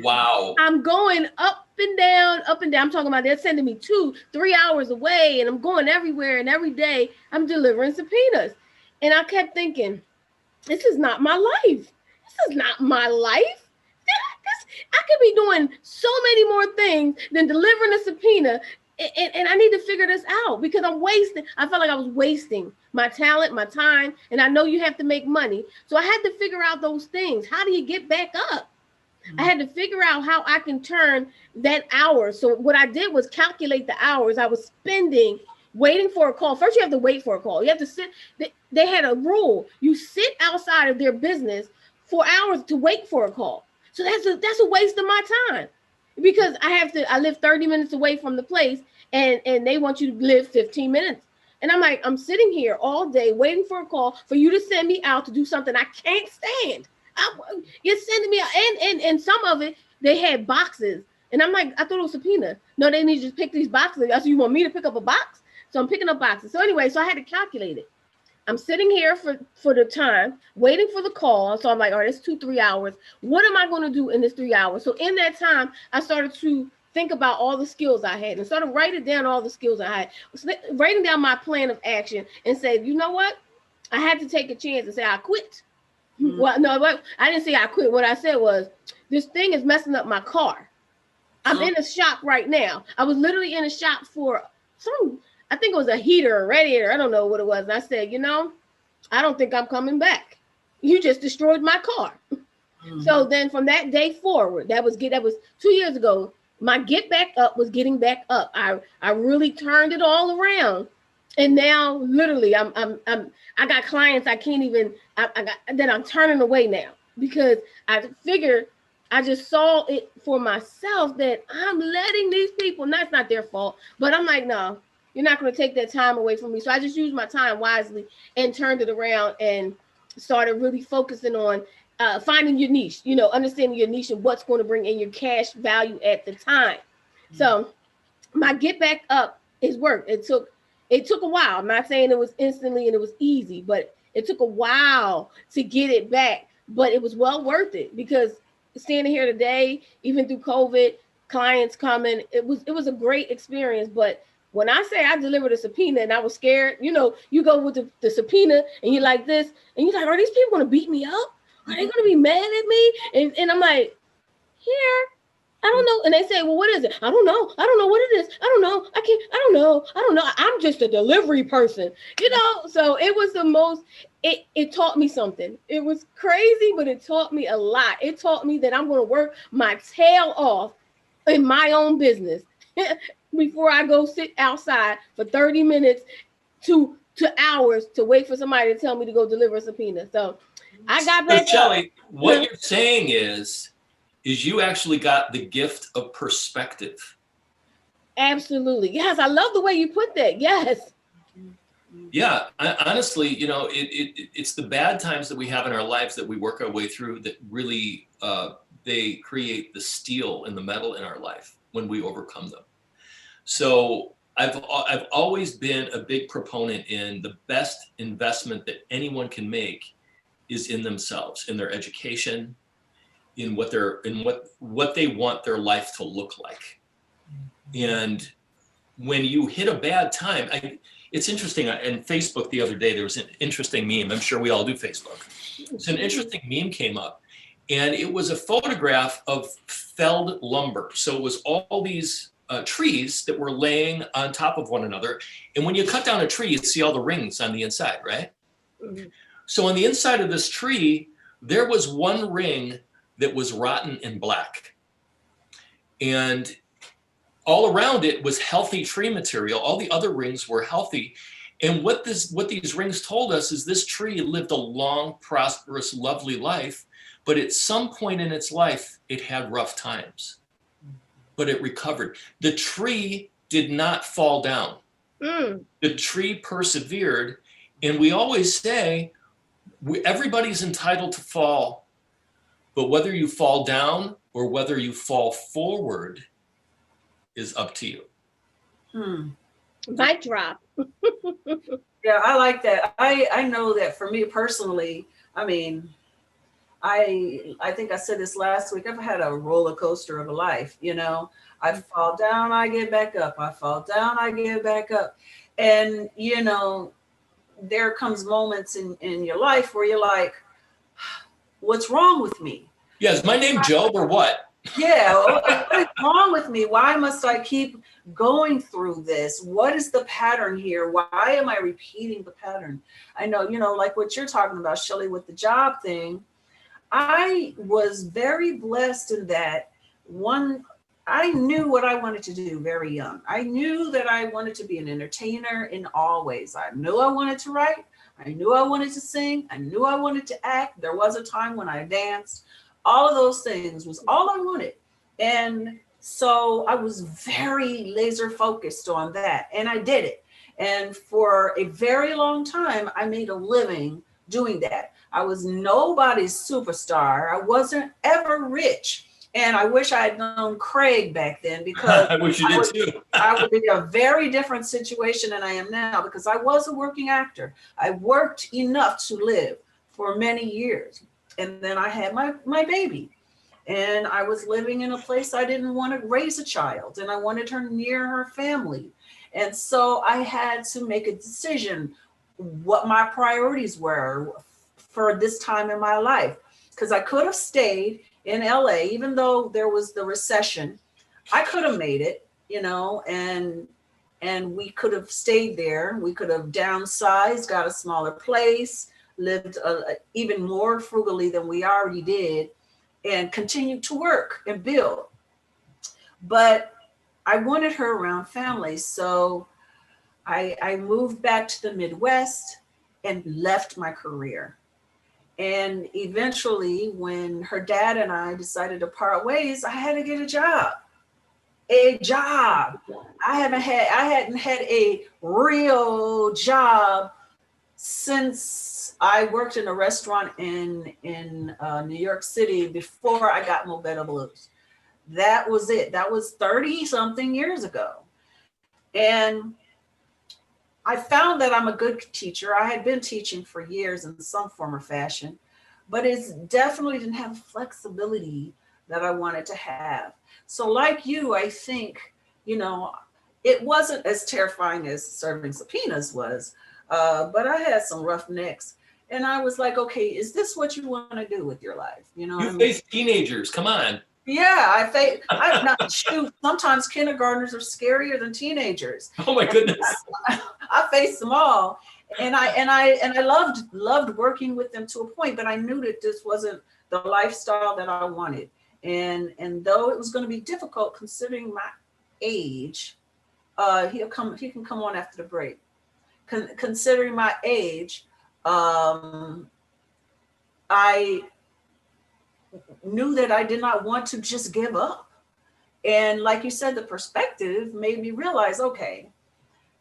Wow. I'm going up and down. I'm talking about they're sending me 2-3 hours away and I'm going everywhere, and every day I'm delivering subpoenas. And I kept thinking, this is not my life. This is not my life. I could be doing so many more things than delivering a subpoena. And I need to figure this out because I felt like I was wasting my talent, my time, and I know you have to make money. So I had to figure out those things. How do you get back up? I had to figure out how I can turn that hour. So what I did was calculate the hours I was spending waiting for a call. First, you have to wait for a call. You have to sit. They had a rule. You sit outside of their business for hours to wait for a call. So that's a waste of my time. Because I live 30 minutes away from the place and they want you to live 15 minutes. And I'm like, I'm sitting here all day waiting for a call for you to send me out to do something I can't stand. You're sending me out. And some of it, they had boxes. And I'm like, I thought it was subpoena. No, they need to just pick these boxes. So you want me to pick up a box? So I'm picking up boxes. So anyway, so I had to calculate it. I'm sitting here for the time, waiting for the call. So I'm like, all right, it's 2-3 hours. What am I going to do in this 3 hours? So in that time, I started to think about all the skills I had and started writing down all the skills I had, writing down my plan of action and say, you know what? I had to take a chance and say, I quit. Well, no, I didn't say I quit. What I said was, this thing is messing up my car. I'm in a shop right now. I was literally in a shop for I think it was a heater or radiator. I don't know what it was. And I said, I don't think I'm coming back. You just destroyed my car. So then from that day forward, that was 2 years ago, my get back up was getting back up. I really turned it all around. And now literally I got clients I can't even, that I'm turning away now because I figured I just saw it for myself that I'm letting these people, that's not their fault, but I'm like, no, you're not going to take that time away from me. So I just used my time wisely and turned it around and started really focusing on finding your niche, understanding your niche and what's going to bring in your cash value at the time. So my get back up is work. It took a while. I'm not saying it was instantly and it was easy, but it took a while to get it back, but it was well worth it because standing here today, even through COVID, clients coming, it was a great experience. But when I say I delivered a subpoena and I was scared, you go with the subpoena and you're like this, and you're like, are these people going to beat me up? Are they going to be mad at me? And I'm like, here, I don't know. And they say, well, what is it? I don't know. I don't know what it is. I don't know. I don't know. I'm just a delivery person, So it was the most, it taught me something. It was crazy, but it taught me a lot. It taught me that I'm going to work my tail off in my own business before I go sit outside for 30 minutes to hours to wait for somebody to tell me to go deliver a subpoena. So I got back. Shelly, what you're saying is you actually got the gift of perspective. Absolutely. Yes. I love the way you put that. Yes. Yeah. Honestly, it's the bad times that we have in our lives that we work our way through that really, they create the steel and the metal in our life when we overcome them. So I've always been a big proponent in the best investment that anyone can make is in themselves, in their education, in what they want their life to look like. And when you hit a bad time, It's interesting. In Facebook the other day, there was an interesting meme. I'm sure we all do Facebook. So an interesting meme came up, and it was a photograph of felled lumber. So it was all these trees that were laying on top of one another. And when you cut down a tree, you see all the rings on the inside, right? Mm-hmm. So on the inside of this tree, there was one ring that was rotten and black. And all around it was healthy tree material. All the other rings were healthy. And what these rings told us is this tree lived a long, prosperous, lovely life, but at some point in its life, it had rough times, but it recovered. The tree did not fall down. The tree persevered. And we always say, everybody's entitled to fall, but whether you fall down or whether you fall forward is up to you. Mic drop. Yeah, I like that. I know that for me personally, I mean, I think I said this last week, I've had a roller coaster of a life, you know. I fall down, I get back up. I fall down, I get back up. And, you know, there comes moments in your life where you're like, what's wrong with me? Yeah, is my name Job or what? Yeah, what is wrong with me? Why must I keep going through this? What is the pattern here? Why am I repeating the pattern? I know, you know, like what you're talking about, Shelley, with the job thing. I was very blessed in that I knew what I wanted to do very young. I knew that I wanted to be an entertainer in all ways. I knew I wanted to write. I knew I wanted to sing. I knew I wanted to act. There was a time when I danced. All of those things was all I wanted. And so I was very laser focused on that. And I did it. And for a very long time, I made a living doing that. I was nobody's superstar. I wasn't ever rich. And I wish I had known Craig back then, because I wish you did too. I would be in a very different situation than I am now, because I was a working actor. I worked enough to live for many years. And then I had my baby, and I was living in a place I didn't want to raise a child, and I wanted her near her family. And so I had to make a decision what my priorities were for this time in my life, because I could have stayed in LA, even though there was the recession. I could have made it, you know, and we could have stayed there. We could have downsized, got a smaller place, lived even more frugally than we already did, and continued to work and build. But I wanted her around family. So I moved back to the Midwest and left my career. And eventually, when her dad and I decided to part ways, I had to get a job. I hadn't had a real job since I worked in a restaurant in New York City before I got Mobetta Blues. That was it. That was 30 something years ago. And I found that I'm a good teacher. I had been teaching for years in some form or fashion, but it definitely didn't have the flexibility that I wanted to have. So like you, I think, you know, it wasn't as terrifying as serving subpoenas was, but I had some rough necks. And I was like, okay, is this what you want to do with your life? You know, you face teenagers, come on. Yeah, I'm not shoot. Sometimes kindergartners are scarier than teenagers. Oh my goodness! I faced them all, and I loved working with them to a point. But I knew that this wasn't the lifestyle that I wanted, and though it was going to be difficult considering my age, he can come on after the break. Considering my age, I knew that I did not want to just give up. And like you said, the perspective made me realize, okay,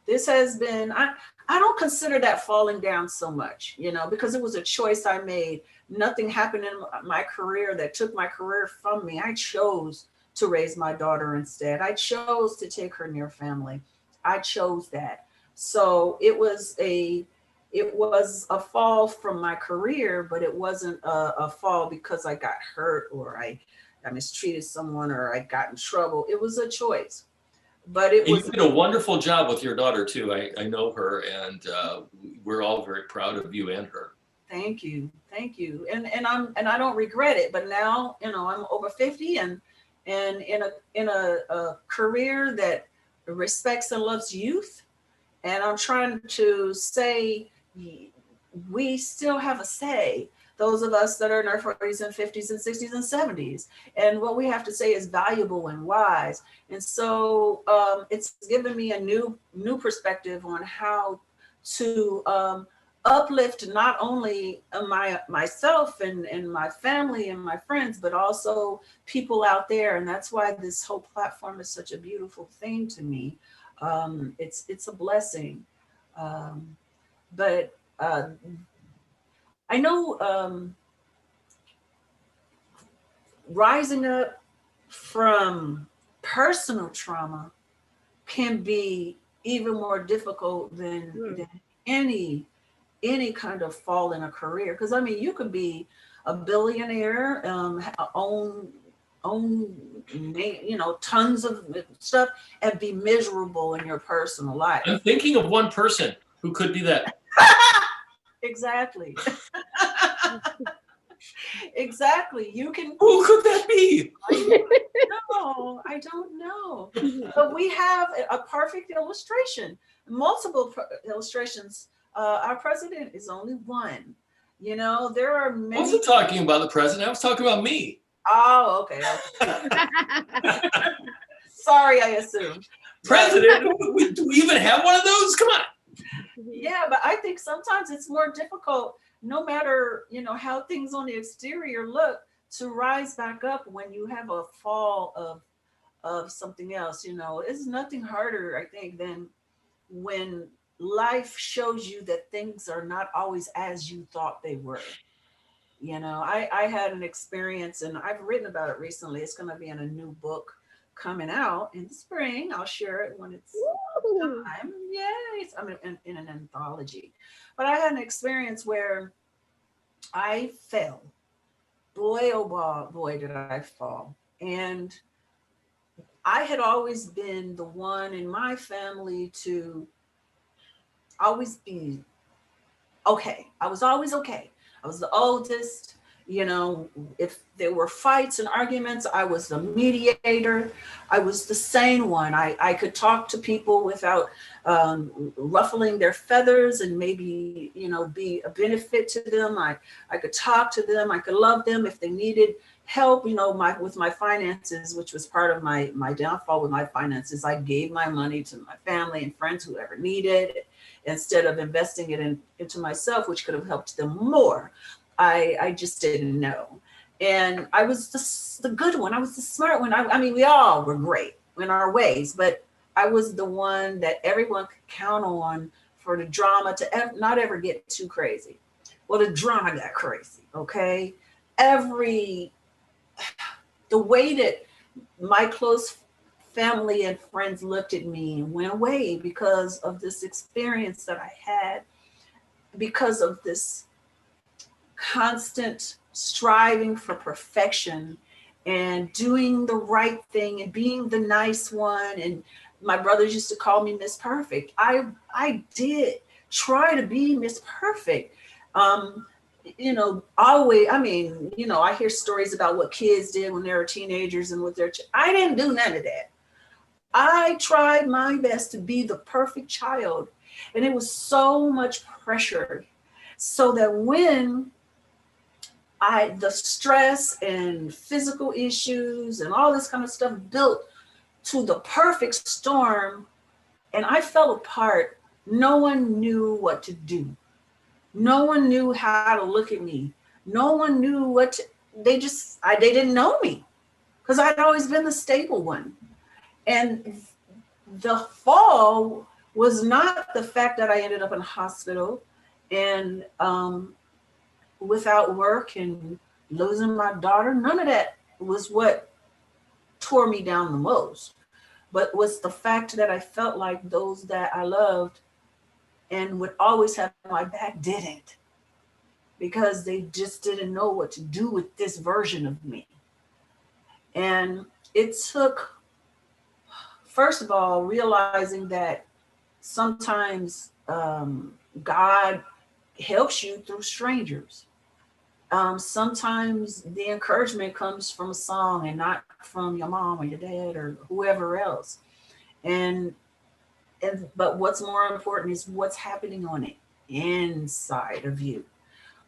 this has been, I don't consider that falling down so much, you know, because it was a choice I made. Nothing happened in my career that took my career from me. I chose to raise my daughter instead. I chose to take her near family. I chose that. So it was a fall from my career, but it wasn't a fall because I got hurt or I mistreated someone or I got in trouble. It was a choice. but it And was you did a wonderful job with your daughter too. I know her, and we're all very proud of you and her. Thank you. Thank you. And I don't regret it, but now, you know, I'm over 50 and in a career that respects and loves youth. And I'm trying to say we still have a say, those of us that are in our 40s and 50s and 60s and 70s. And what we have to say is valuable and wise. And so it's given me a new perspective on how to uplift not only myself and my family and my friends, but also people out there. And that's why this whole platform is such a beautiful thing to me. It's a blessing. But I know rising up from personal trauma can be even more difficult than any kind of fall in a career. Because I mean, you could be a billionaire, own you know, tons of stuff, and be miserable in your personal life. I'm thinking of one person who could be that. Exactly. Exactly. You can. Who could that be? I don't know. But we have a perfect illustration, multiple illustrations. Our president is only one. You know, there are many. I wasn't talking about the president. I was talking about me. Oh, okay. Sorry, I assumed. President? Do we even have one of those? Come on. Yeah, but I think sometimes it's more difficult, no matter, you know, how things on the exterior look, to rise back up when you have a fall of something else. You know, it's nothing harder, I think, than when life shows you that things are not always as you thought they were. You know, I had an experience, and I've written about it recently. It's going to be in a new book coming out in the spring. I'll share it when it's time. Yes, I'm in an anthology. But I had an experience where I fell. Boy, oh boy, did I fall. And I had always been the one in my family to always be okay. I was always okay. I was the oldest. You know, if there were fights and arguments, I was the mediator. I was the sane one. I could talk to people without ruffling their feathers and maybe, you know, be a benefit to them. I could talk to them. I could love them if they needed help, you know, with my finances, which was part of my downfall with my finances. I gave my money to my family and friends, whoever needed, instead of investing it into myself, which could have helped them more. I just didn't know. And I was the good one. I was the smart one. I mean, we all were great in our ways, but I was the one that everyone could count on for the drama to not ever get too crazy. Well, the drama got crazy, okay? The way that my close family and friends looked at me and went away because of this experience that I had, because of this constant striving for perfection and doing the right thing and being the nice one. And my brothers used to call me Miss Perfect. I did try to be Miss Perfect. You know, always, I mean, you know, I hear stories about what kids did when they were teenagers and with I didn't do none of that. I tried my best to be the perfect child. And it was so much pressure, so that when the stress and physical issues and all this kind of stuff built to the perfect storm, and I fell apart, no one knew what to do. No one knew how to look at me. No one knew they didn't know me because I'd always been the stable one. And the fall was not the fact that I ended up in a hospital and without work and losing my daughter. None of that was what tore me down the most, but was the fact that I felt like those that I loved and would always have my back didn't, because they just didn't know what to do with this version of me. And it took first of all, realizing that sometimes God helps you through strangers. Sometimes the encouragement comes from a song and not from your mom or your dad or whoever else. And but what's more important is what's happening on the inside of you.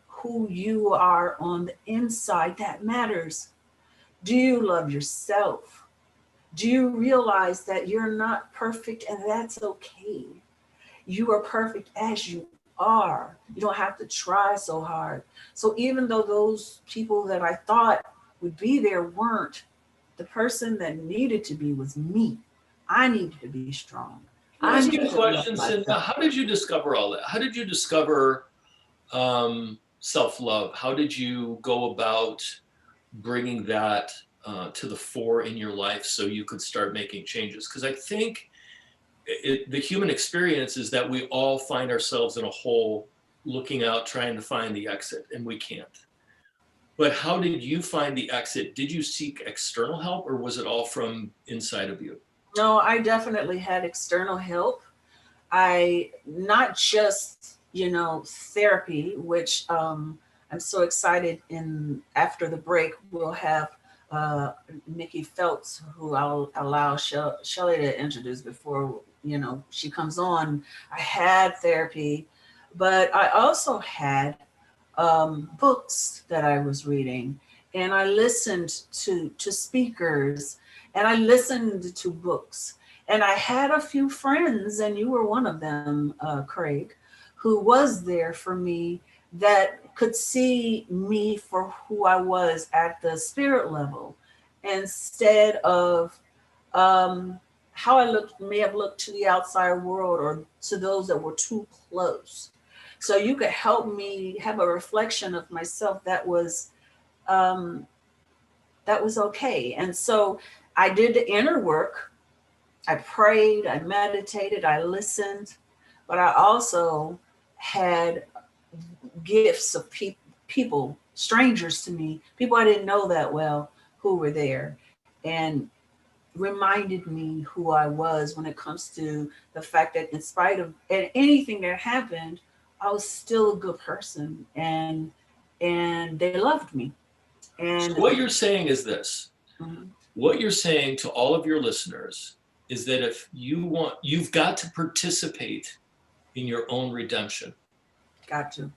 Who you are on the inside, that matters. Do you love yourself? Do you realize that you're not perfect and that's okay? You are perfect as you are. You don't have to try so hard. So even though those people that I thought would be there weren't, the person that needed to be was me. I needed to be strong. I Ask needed you a to love question, myself. Cinda. How did you discover all that? How did you discover self-love? How did you go about bringing that to the fore in your life so you could start making changes? Because I think the human experience is that we all find ourselves in a hole looking out, trying to find the exit, and we can't. But how did you find the exit? Did you seek external help, or was it all from inside of you? No, I definitely had external help. I not just, therapy, which I'm so excited in after the break, we'll have Nikki Phelps, who I'll allow Shelley to introduce before, she comes on. I had therapy, but I also had books that I was reading, and I listened to speakers, and I listened to books. And I had a few friends, and you were one of them, Craig, who was there for me, that could see me for who I was at the spirit level, instead of how I may have looked to the outside world or to those that were too close. So you could help me have a reflection of myself that was okay. And so I did the inner work. I prayed, I meditated, I listened, but I also had gifts of people, strangers to me, people I didn't know that well, who were there and reminded me who I was when it comes to the fact that in spite of anything that happened, I was still a good person, and they loved me. And So what you're saying is this. Mhm. What you're saying to all of your listeners is that if you've got to participate in your own redemption. Got to.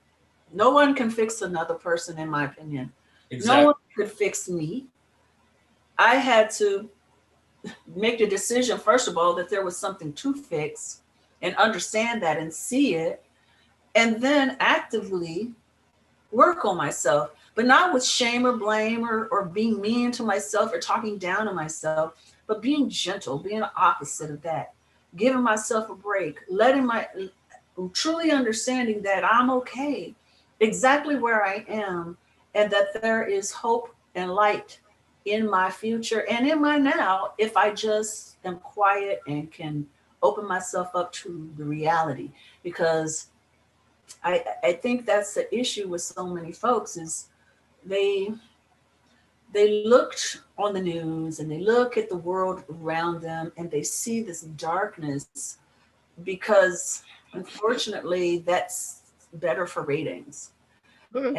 No one can fix another person, in my opinion. Exactly. No one could fix me. I had to make the decision, first of all, that there was something to fix and understand that and see it, and then actively work on myself, but not with shame or blame or being mean to myself or talking down to myself, but being gentle, being the opposite of that, giving myself a break, truly understanding that I'm okay, exactly where I am, and that there is hope and light in my future and in my now if I just am quiet and can open myself up to the reality. Because I think that's the issue with so many folks is they looked on the news and they look at the world around them and they see this darkness because unfortunately that's better for ratings. But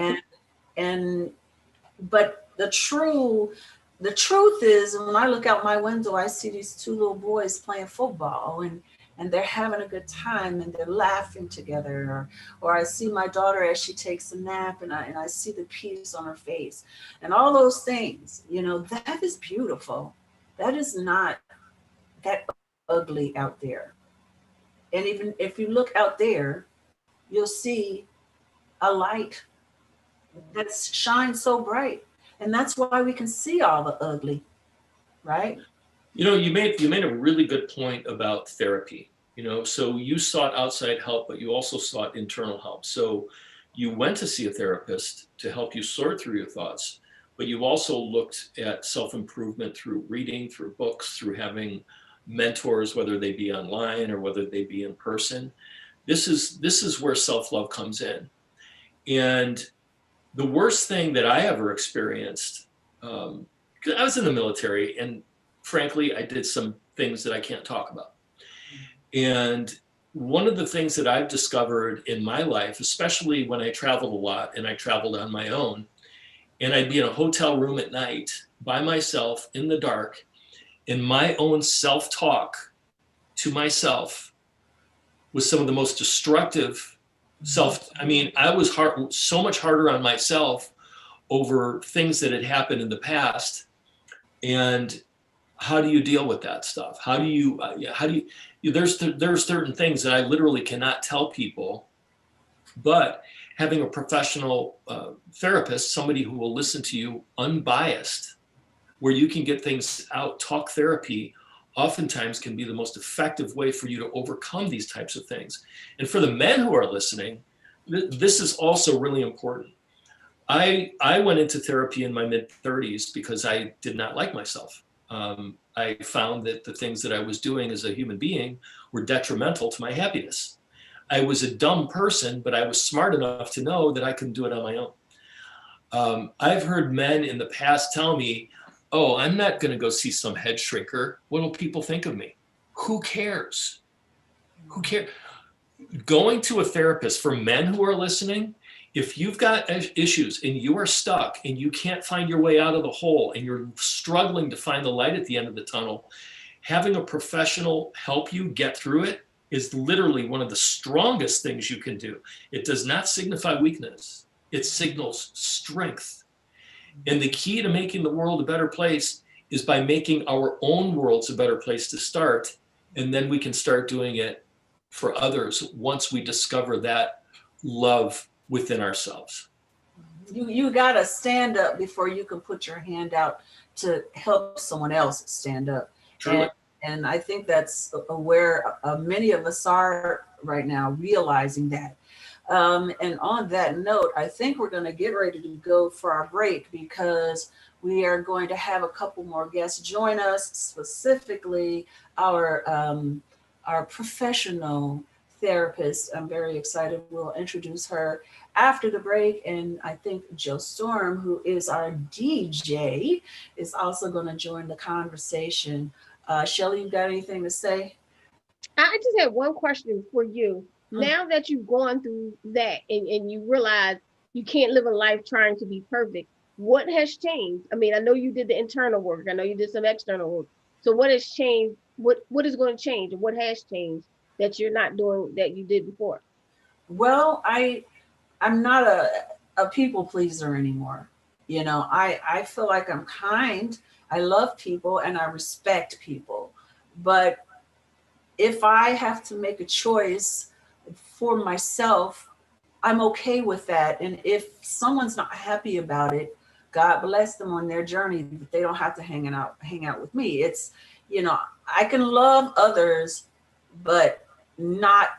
the truth is, when I look out my window, I see these two little boys playing football and they're having a good time and they're laughing together. Or I see my daughter as she takes a nap and I see the peace on her face and all those things, that is beautiful. That is not that ugly out there. And even if you look out there, you'll see a light that shines so bright. And that's why we can see all the ugly, right? You made a really good point about therapy. So you sought outside help, but you also sought internal help. So you went to see a therapist to help you sort through your thoughts, but you also looked at self-improvement through reading, through books, through having mentors, whether they be online or whether they be in person. This is where self-love comes in. And the worst thing that I ever experienced, because I was in the military, and frankly, I did some things that I can't talk about. And one of the things that I've discovered in my life, especially when I traveled a lot and I traveled on my own, and I'd be in a hotel room at night by myself in the dark, and my own self-talk to myself was some of the most destructive I was so much harder on myself over things that had happened in the past. And how do you deal with that stuff? There's certain things that I literally cannot tell people, but having a professional therapist, somebody who will listen to you unbiased, where you can get things out, talk therapy, oftentimes can be the most effective way for you to overcome these types of things. And for the men who are listening, this is also really important. I went into therapy in my mid-30s because I did not like myself. I found that the things that I was doing as a human being were detrimental to my happiness. I was a dumb person, but I was smart enough to know that I couldn't do it on my own. I've heard men in the past tell me, oh, I'm not going to go see some head shrinker. What will people think of me? Who cares? Who cares? Going to a therapist, for men who are listening, if you've got issues and you are stuck and you can't find your way out of the hole and you're struggling to find the light at the end of the tunnel, having a professional help you get through it is literally one of the strongest things you can do. It does not signify weakness. It signals strength. And the key to making the world a better place is by making our own worlds a better place to start. And then we can start doing it for others once we discover that love within ourselves. You got to stand up before you can put your hand out to help someone else stand up. Truly. And I think that's where many of us are right now, realizing that. And on that note, I think we're going to get ready to go for our break because we are going to have a couple more guests join us, specifically our professional therapist. I'm very excited. We'll introduce her after the break. And I think Joe Storm, who is our DJ, is also going to join the conversation. Shelly, you got anything to say? I just have one question for you. Now that you've gone through that and you realize you can't live a life trying to be perfect, what has changed? I mean, I know you did the internal work. I know you did some external work. So what has changed? What is going to change? And what has changed that you're not doing that you did before? Well, I'm not a people pleaser anymore. You know, I feel like I'm kind. I love people and I respect people. But if I have to make a choice for myself, I'm okay with that. And if someone's not happy about it, God bless them on their journey. They don't have to hang out with me. It's, you know, I can love others, but not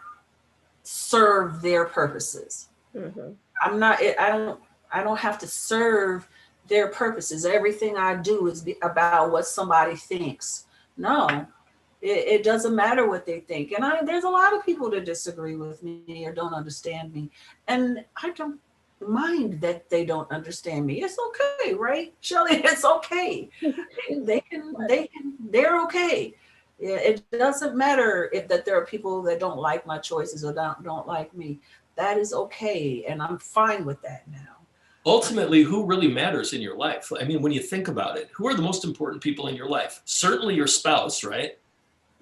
serve their purposes. Mm-hmm. I don't have to serve their purposes. Everything I do is about what somebody thinks. No, it doesn't matter what they think. And there's a lot of people that disagree with me or don't understand me. And I don't mind that they don't understand me. It's okay, right, Shelly? It's okay. They're okay. Yeah, it doesn't matter that there are people that don't like my choices or don't like me. That is okay. And I'm fine with that now. Ultimately, who really matters in your life? I mean, when you think about it, who are the most important people in your life? Certainly your spouse, right?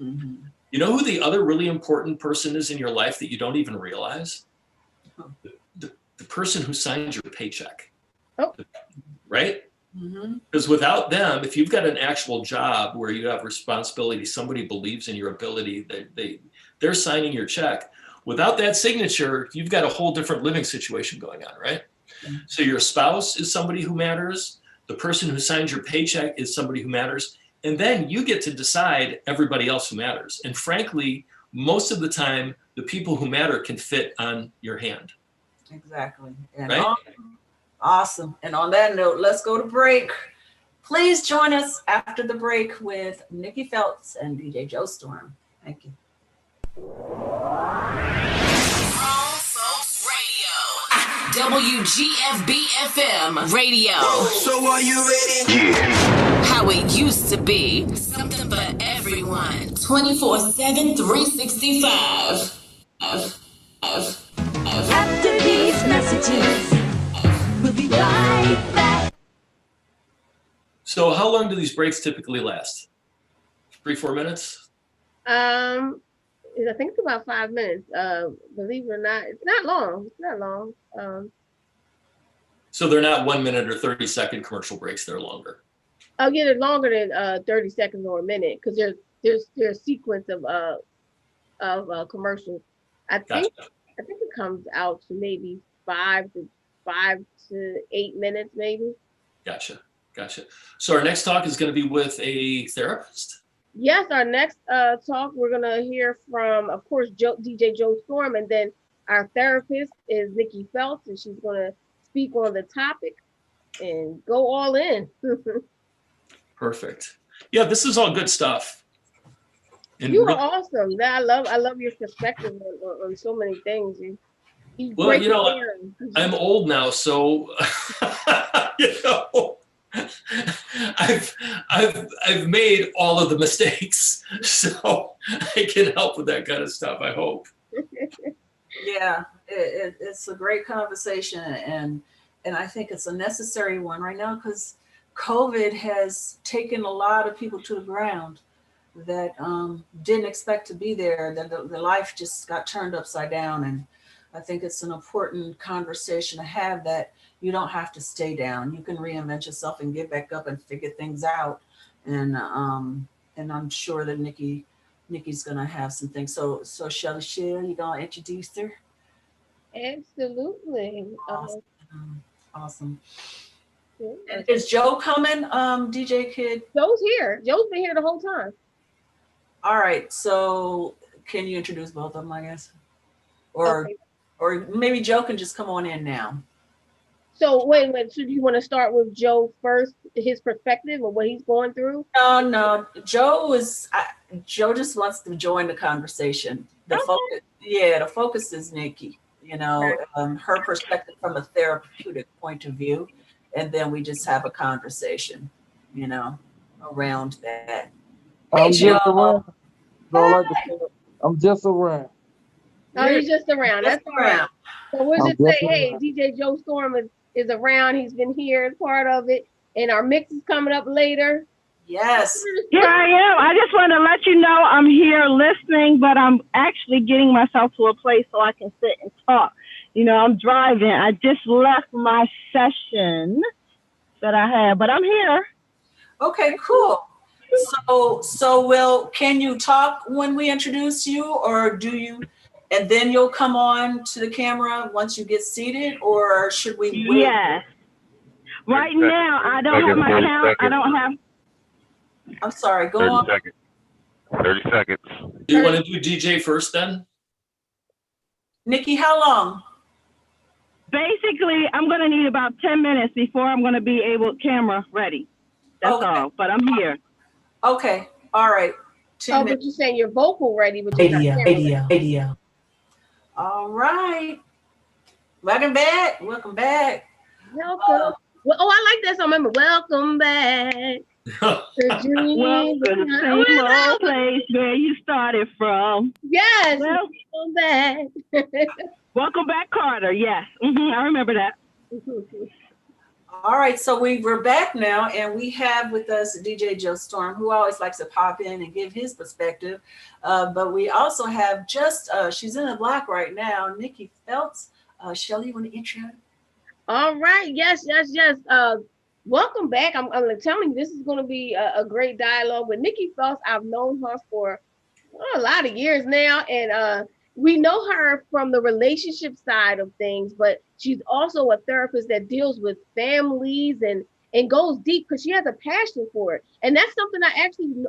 Mm-hmm. You know who the other really important person is in your life that you don't even realize? The person who signs your paycheck. Oh. Right? Because without them, if you've got an actual job where you have responsibility, somebody believes in your ability, they're signing your check. Without that signature, you've got a whole different living situation going on, right? Mm-hmm. So your spouse is somebody who matters. The person who signs your paycheck is somebody who matters. And then you get to decide everybody else who matters. And frankly, most of the time, the people who matter can fit on your hand. Exactly. And right? Awesome. And on that note, let's go to break. Please join us after the break with Nikki Phelps and DJ Joe Storm. Thank you. WGFB FM radio. So are you ready? Yeah. how it used to be. Something for everyone. 24/7, 365. After these messages, we'll be right back. So how long do these breaks typically last? 3-4 minutes? I think it's about 5 minutes. Believe it or not, it's not long. It's not long. So they're not 1 minute or 30-second commercial breaks, they're longer. I'll get it longer than 30 seconds or a minute because there's a sequence of commercials. I think it comes out to maybe 5 to 8 minutes, maybe. Gotcha. So our next talk is going to be with a therapist. Yes, our next talk, we're going to hear from, of course, DJ Joe Storm, and then our therapist is Nikki Phelps, and she's going to speak on the topic and go all in. Perfect. Yeah, this is all good stuff. And You are awesome. I love your perspective on so many things. Well, you know, I'm old now, so you know, I've made all of the mistakes, so I can help with that kind of stuff, I hope. Yeah, it's a great conversation, and I think it's a necessary one right now because COVID has taken a lot of people to the ground that didn't expect to be there. That the life just got turned upside down, and I think it's an important conversation to have, that you don't have to stay down. You can reinvent yourself and get back up and figure things out. And I'm sure that Nikki's gonna have some things. So Shelly, you gonna introduce her? Absolutely. Awesome. And is Joe coming, DJ Kid? Joe's here. Joe's been here the whole time. All right. So can you introduce both of them, I guess? Or maybe Joe can just come on in now. So wait. So do you want to start with Joe first, his perspective of what he's going through? No. Joe just wants to join the conversation. The focus is Nikki. You know, her perspective from a therapeutic point of view, and then we just have a conversation, you know, around that. I'm just around. I'm just around. Oh, he's just around. That's all right. So we'll just say, hey, DJ Joe Storm is around. He's been here as part of it, and our mix is coming up later. Yes. Here I am. I just want to let you know I'm here listening, but I'm actually getting myself to a place so I can sit and talk. You know, I'm driving. I just left my session that I had, but I'm here. Okay, cool. So can you talk when we introduce you, or do you, and then you'll come on to the camera once you get seated, or should we wait? Yes. Right now, I don't have my count. I don't have. I'm sorry, go on. 30 seconds. Do you want to do DJ first then? Nikki, how long? Basically, I'm going to need about 10 minutes before I'm going to be camera ready. That's all, but I'm here. Okay, all right. 10 minutes. But you're saying you're vocal ready, but Radio. All right. Welcome back. Welcome. I like that song. Remember, welcome back. Welcome to the same old place where you started from. Yes, welcome back. Welcome back, Carter. Yes, I remember that. All right, so we're back now, and we have with us DJ Joe Storm, who always likes to pop in and give his perspective. But we also have she's in the block right now, Nikki Phelps. Shelly, you want to intro? All right, yes. Welcome back. I'm telling you, this is going to be a great dialogue with Nikki Phelps. I've known her for a lot of years now, and we know her from the relationship side of things, but she's also a therapist that deals with families and goes deep because she has a passion for it. And that's something I actually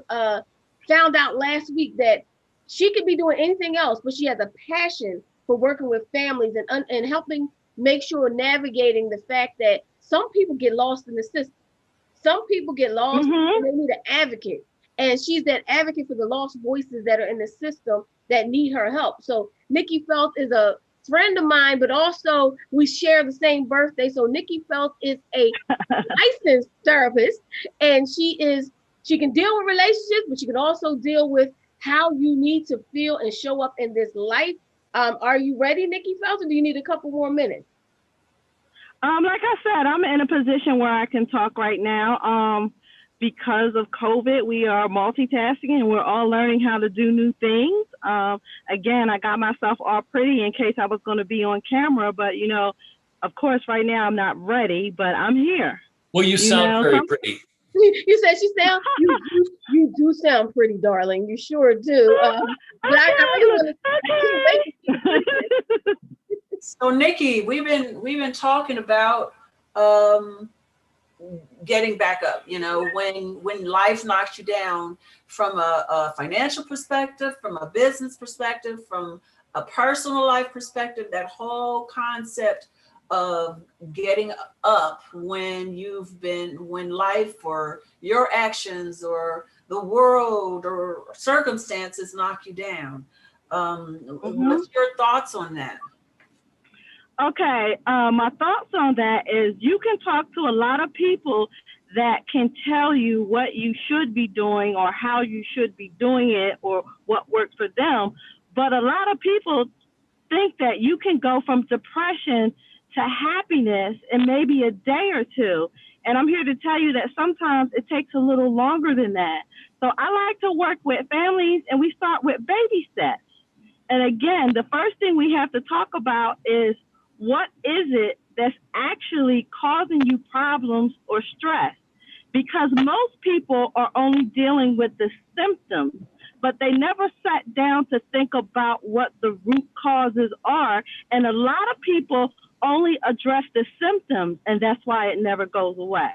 found out last week, that she could be doing anything else, but she has a passion for working with families and helping make sure navigating the fact that some people get lost in the system. Some people get lost and they need an advocate. And she's that advocate for the lost voices that are in the system that need her help. So Nikki Phelps is a friend of mine, but also we share the same birthday. So Nikki Phelps is a licensed therapist, and she can deal with relationships, but she can also deal with how you need to feel and show up in this life. Are you ready, Nikki Phelps, or do you need a couple more minutes? Like I said, I'm in a position where I can talk right now. Because of COVID, we are multitasking and we're all learning how to do new things. Again, I got myself all pretty in case I was going to be on camera, but you know, of course, right now I'm not ready, but I'm here. Well, you sound very pretty. You said you do sound pretty, darling. You sure do. But I really want to. So Nikki, we've been talking about getting back up, you know, when life knocks you down from a financial perspective, from a business perspective, from a personal life perspective, that whole concept of getting up when life or your actions or the world or circumstances knock you down. What's your thoughts on that? Okay, my thoughts on that is you can talk to a lot of people that can tell you what you should be doing or how you should be doing it or what works for them. But a lot of people think that you can go from depression to happiness in maybe a day or two. And I'm here to tell you that sometimes it takes a little longer than that. So I like to work with families, and we start with baby steps. And again, the first thing we have to talk about is, what is it that's actually causing you problems or stress? Because most people are only dealing with the symptoms, but they never sat down to think about what the root causes are. And a lot of people only address the symptoms, and that's why it never goes away.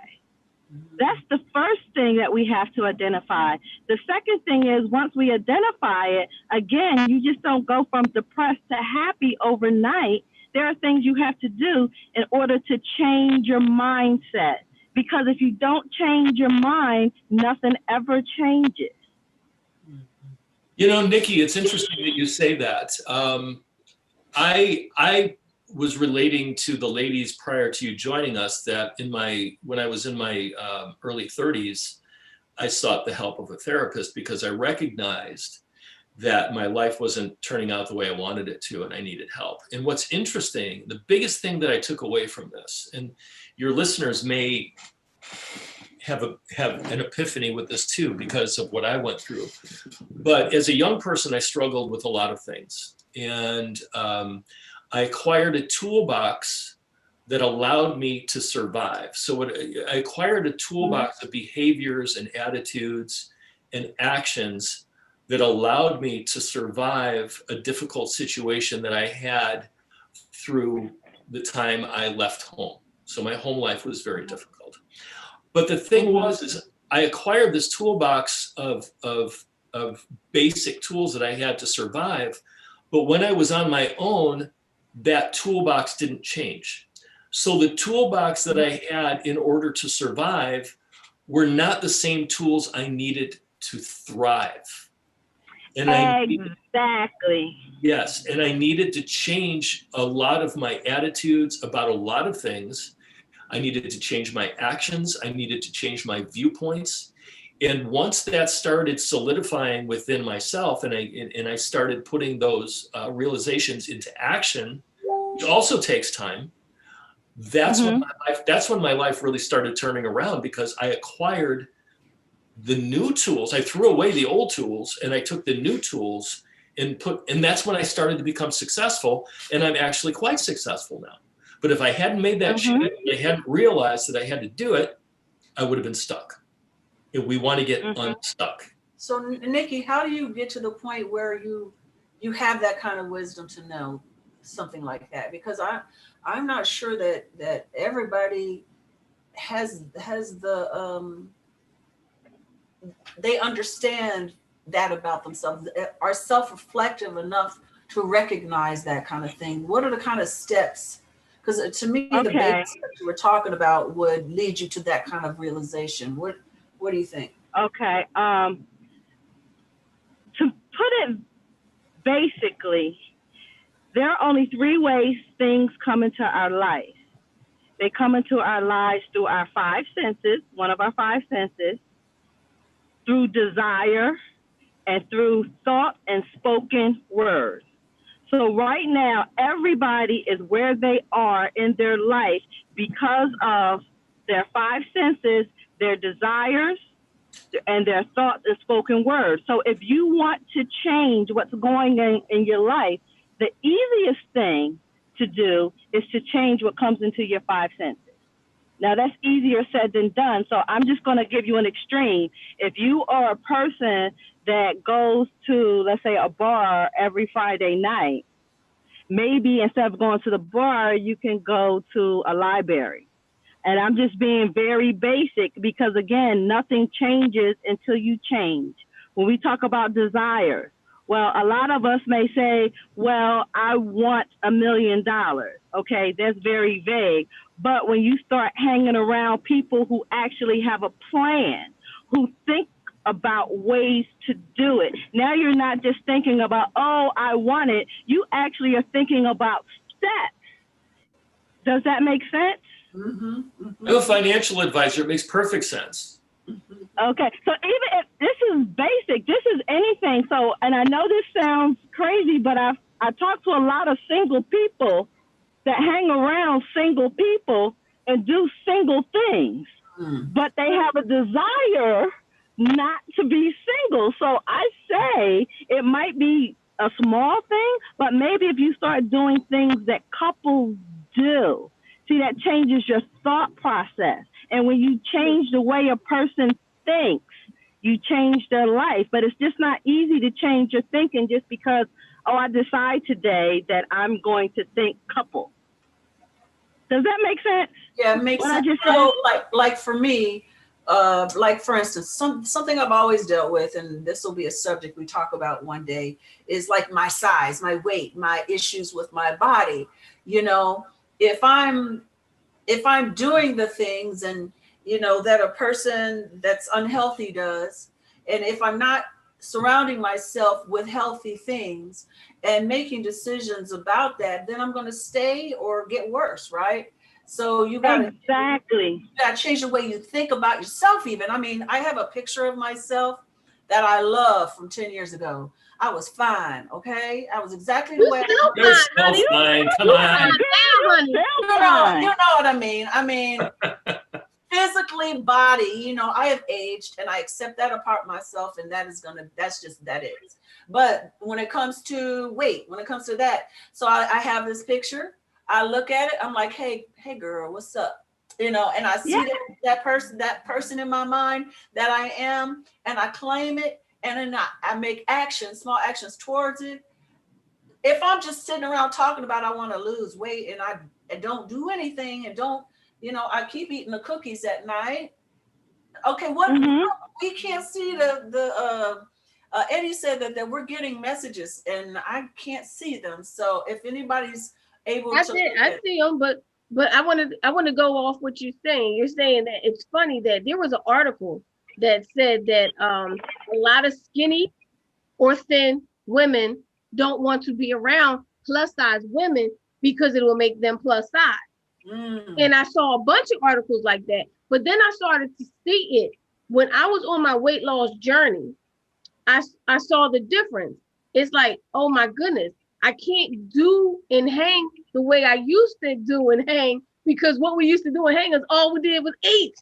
That's the first thing that we have to identify. The second thing is, once we identify it, again, you just don't go from depressed to happy overnight. There are things you have to do in order to change your mindset. Because if you don't change your mind, nothing ever changes. You know, Nikki, it's interesting that you say that. I was relating to the ladies prior to you joining us that when I was in my early 30s, I sought the help of a therapist because I recognized that my life wasn't turning out the way I wanted it to, and I needed help. And what's interesting, the biggest thing that I took away from this, and your listeners may have an epiphany with this too because of what I went through. But as a young person, I struggled with a lot of things. And I acquired a toolbox that allowed me to survive. So I acquired a toolbox of behaviors and attitudes and actions that allowed me to survive a difficult situation that I had through the time I left home. So my home life was very difficult. But the thing is I acquired this toolbox of basic tools that I had to survive. But when I was on my own, that toolbox didn't change. So the toolbox that I had in order to survive were not the same tools I needed to thrive. And Exactly. Yes, and I needed to change a lot of my attitudes about a lot of things. I needed to change my actions. I needed to change my viewpoints. And once that started solidifying within myself, and I started putting those realizations into action, which also takes time. That's when my life really started turning around, because I acquired the new tools. I threw away the old tools and I took the new tools and that's when I started to become successful. And I'm actually quite successful now. But if I hadn't made that shift, I hadn't realized that I had to do it, I would have been stuck. If we want to get unstuck. So Nikki, how do you get to the point where you have that kind of wisdom to know something like that? Because I'm not sure that everybody has the they understand that about themselves, are self-reflective enough to recognize that kind of thing. What are the kind of steps? Because to me, the baby steps you were talking about would lead you to that kind of realization. What do you think? Okay. To put it basically, there are only three ways things come into our life. They come into our lives through our five senses, one of our five senses, through desire, and through thought and spoken words. So right now, everybody is where they are in their life because of their five senses, their desires, and their thoughts and spoken words. So if you want to change what's going on in your life, the easiest thing to do is to change what comes into your five senses. Now, that's easier said than done. So I'm just going to give you an extreme. If you are a person that goes to, let's say, a bar every Friday night, maybe instead of going to the bar, you can go to a library. And I'm just being very basic because, again, nothing changes until you change. When we talk about desires, well, a lot of us may say, well, I want $1 million. Okay, that's very vague. But when you start hanging around people who actually have a plan, who think about ways to do it, now you're not just thinking about, oh, I want it. You actually are thinking about steps. Does that make sense? Mm-hmm. I'm a financial advisor. It makes perfect sense. Okay, so even if this is basic, this is anything. So, and I know this sounds crazy, but I talk to a lot of single people that hang around single people and do single things, but they have a desire not to be single. So I say it might be a small thing, but maybe if you start doing things that couples do, see, that changes your thought process. And when you change the way a person thinks, you change their life. But it's just not easy to change your thinking just because, oh, I decide today that I'm going to think couple. Does that make sense? Yeah, it makes sense. So, like for me, like for instance, something I've always dealt with, and this will be a subject we talk about one day, is like my size, my weight, my issues with my body. You know, if I'm doing the things and, you know, that a person that's unhealthy does, and if I'm not surrounding myself with healthy things and making decisions about that, then I'm going to stay or get worse, right? So you got to change the way you think about yourself even. I mean, I have a picture of myself that I love from 10 years ago. I was fine, okay? I was exactly the way I You're still fine. Come on. You know what I mean. I mean, physically, body, you know, I have aged and I accept that apart myself, and that's just that is. But when it comes to weight, when it comes to that, so I have this picture, I look at it, I'm like, hey girl, what's up? You know, and I see that person in my mind that I am, and I claim it, and then I make actions, small actions towards it. If I'm just sitting around talking about I want to lose weight and I don't do anything and don't, you know, I keep eating the cookies at night. Okay, what we can't see Eddie said that we're getting messages and I can't see them. So if anybody's able I to, see them, but I want to go off what you're saying. You're saying that it's funny that there was an article that said that a lot of skinny or thin women don't want to be around plus size women because it will make them plus size. And I saw a bunch of articles like that, but then I started to see it when I was on my weight loss journey. I saw the difference. It's like, oh my goodness, I can't do and hang the way I used to do and hang, because what we used to do and hang is all we did was eat,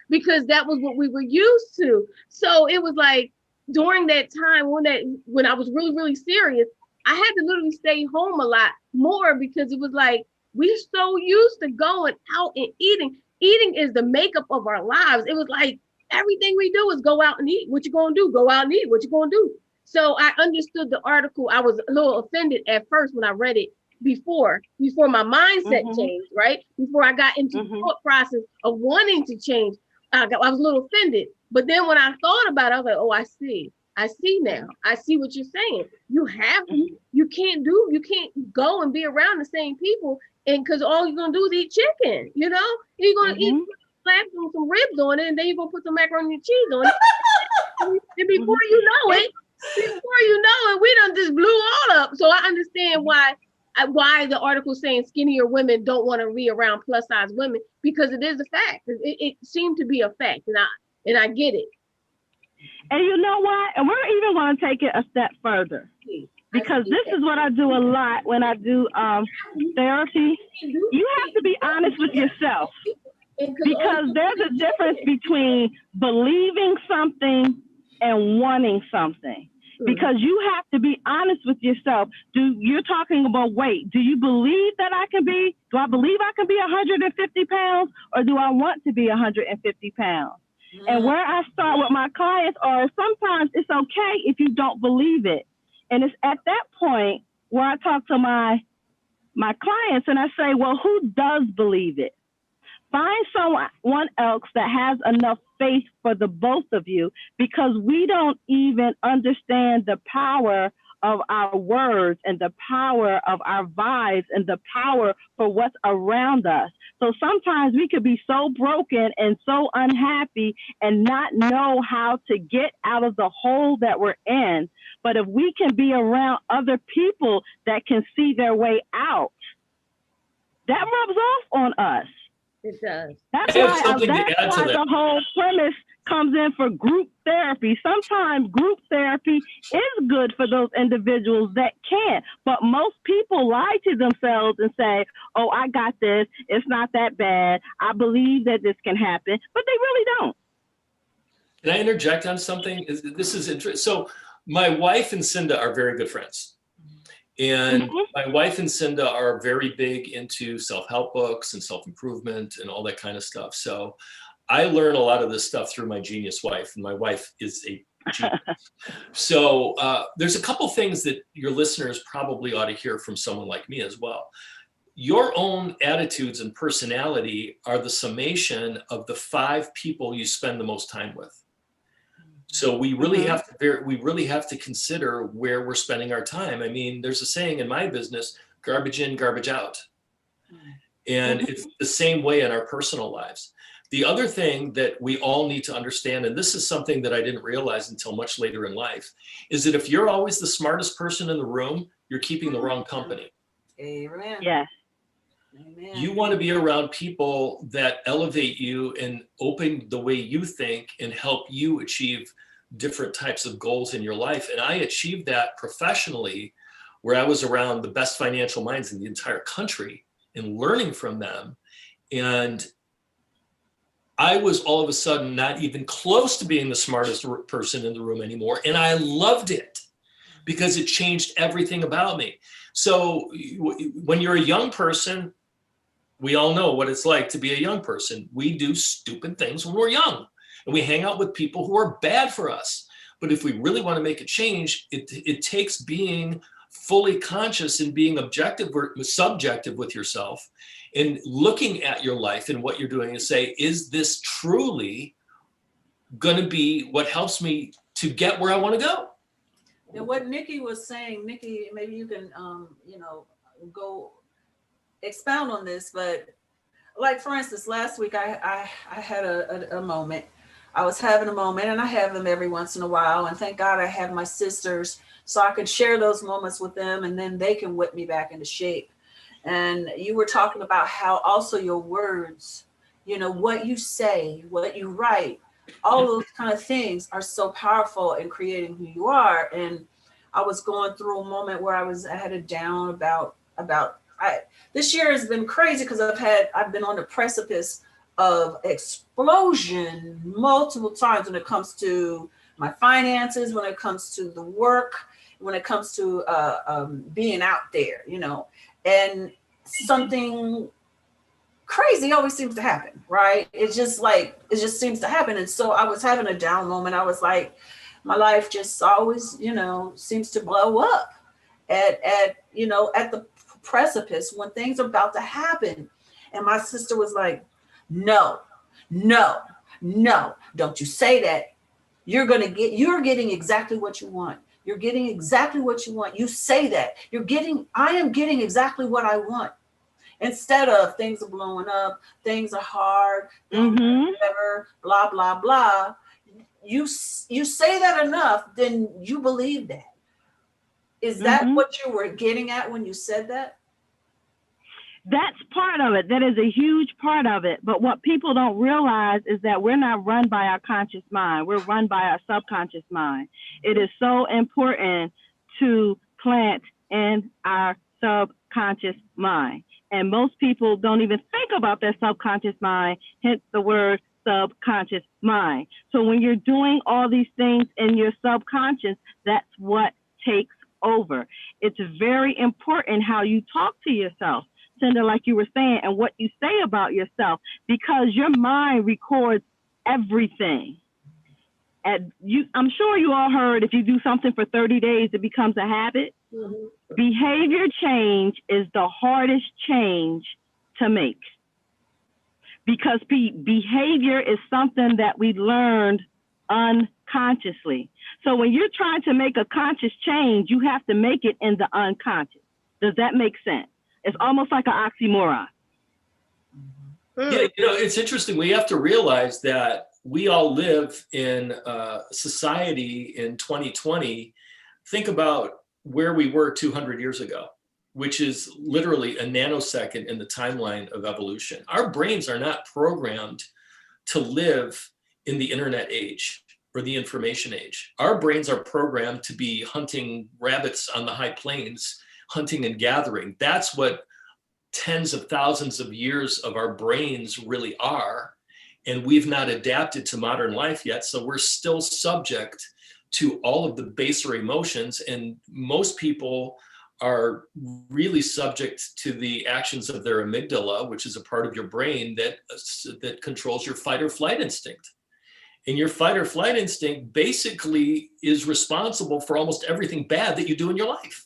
because that was what we were used to. So it was like during that time when I was really, really serious, I had to literally stay home a lot more because it was like, we're so used to going out and eating. Eating is the makeup of our lives. It was like everything we do is go out and eat. What you gonna do? Go out and eat. What you gonna do? So I understood the article. I was a little offended at first when I read it before my mindset changed, right? Before I got into the thought process of wanting to change, I was a little offended. But then when I thought about it, I was like, oh, I see now. I see what you're saying. You can't go and be around the same people, and because all you're gonna do is eat chicken, you know? You're gonna eat, slap some ribs on it, and then you're gonna put some macaroni and cheese on it. And before you know it, we done just blew all up. So I understand why why the article saying skinnier women don't want to be around plus size women, because it is a fact. It seemed to be a fact, and I get it. And you know what? And we're even going to take it a step further, because this is what I do a lot when I do therapy. You have to be honest with yourself, because there's a difference between believing something and wanting something. Because you have to be honest with yourself. You're talking about weight. Do you believe that do I believe I can be 150 pounds, or do I want to be 150 pounds? And where I start with my clients are, sometimes it's okay if you don't believe it. And it's at that point where I talk to my clients and I say, well, who does believe it? Find someone else that has enough faith for the both of you, because we don't even understand the power of our words and the power of our vibes and the power for what's around us. So sometimes we could be so broken and so unhappy and not know how to get out of the hole that we're in. But if we can be around other people that can see their way out, that rubs off on us. It does. That's why the whole premise comes in for group therapy. Sometimes group therapy is good for those individuals that can't, but most people lie to themselves and say, oh, I got this. It's not that bad. I believe that this can happen, but they really don't. Can I interject on something? This is interesting. So my wife and Cinda are very good friends. And my wife and Cinda are very big into self-help books and self-improvement and all that kind of stuff. So I learn a lot of this stuff through my genius wife, and my wife is a genius. So there's a couple things that your listeners probably ought to hear from someone like me as well. Your own attitudes and personality are the summation of the 5 people you spend the most time with. So we really have to consider where we're spending our time. I mean, there's a saying in my business, garbage in, garbage out. And it's the same way in our personal lives. The other thing that we all need to understand, and this is something that I didn't realize until much later in life, is that if you're always the smartest person in the room, you're keeping the wrong company. Amen. Yes. Amen. You want to be around people that elevate you and open the way you think and help you achieve different types of goals in your life. And I achieved that professionally, where I was around the best financial minds in the entire country and learning from them. And I was all of a sudden not even close to being the smartest person in the room anymore. And I loved it because it changed everything about me. So when you're a young person, we all know what it's like to be a young person. We do stupid things when we're young, and we hang out with people who are bad for us. But if we really want to make a change, it takes being fully conscious and being objective or subjective with yourself and looking at your life and what you're doing and say, is this truly going to be what helps me to get where I want to go? And what Nikki was saying, Nikki, maybe you can, go expound on this, but like, for instance, last week I had a moment. I was having a moment, and I have them every once in a while, and thank God I have my sisters so I could share those moments with them, and then they can whip me back into shape. And you were talking about how also your words, what you say, what you write, all those kind of things are so powerful in creating who you are. And I was going through a moment where I had a down about this year has been crazy because I've been on the precipice of explosion multiple times when it comes to my finances, when it comes to the work, when it comes to being out there, and something crazy always seems to happen, right? It just seems to happen. And so I was having a down moment. I was like, my life just always, seems to blow up at the precipice when things are about to happen. And my sister was like, no, don't you say that. You're getting exactly what you want. You're getting exactly what you want. You say that. I am getting exactly what I want. Instead of things are blowing up, things are hard, whatever, blah, blah, blah. You say that enough, then you believe that. Is that what you were getting at when you said that? That's part of it. That is a huge part of it. But what people don't realize is that we're not run by our conscious mind. We're run by our subconscious mind. It is so important to plant in our subconscious mind. And most people don't even think about their subconscious mind, hence the word subconscious mind. So when you're doing all these things in your subconscious, that's what takes over. It's very important how you talk to yourself, Cinda, like you were saying, and what you say about yourself, because your mind records everything. And I'm sure you all heard, if you do something for 30 days, it becomes a habit. Mm-hmm. Behavior change is the hardest change to make, because behavior is something that we learned unconsciously. So when you're trying to make a conscious change, you have to make it in the unconscious. Does that make sense? It's almost like an oxymoron. Yeah, it's interesting. We have to realize that we all live in society in 2020. Think about where we were 200 years ago, which is literally a nanosecond in the timeline of evolution. Our brains are not programmed to live in the internet age or the information age. Our brains are programmed to be hunting rabbits on the high plains, hunting and gathering. That's what tens of thousands of years of our brains really are. And we've not adapted to modern life yet. So we're still subject to all of the baser emotions. And most people are really subject to the actions of their amygdala, which is a part of your brain that controls your fight or flight instinct. And your fight or flight instinct basically is responsible for almost everything bad that you do in your life.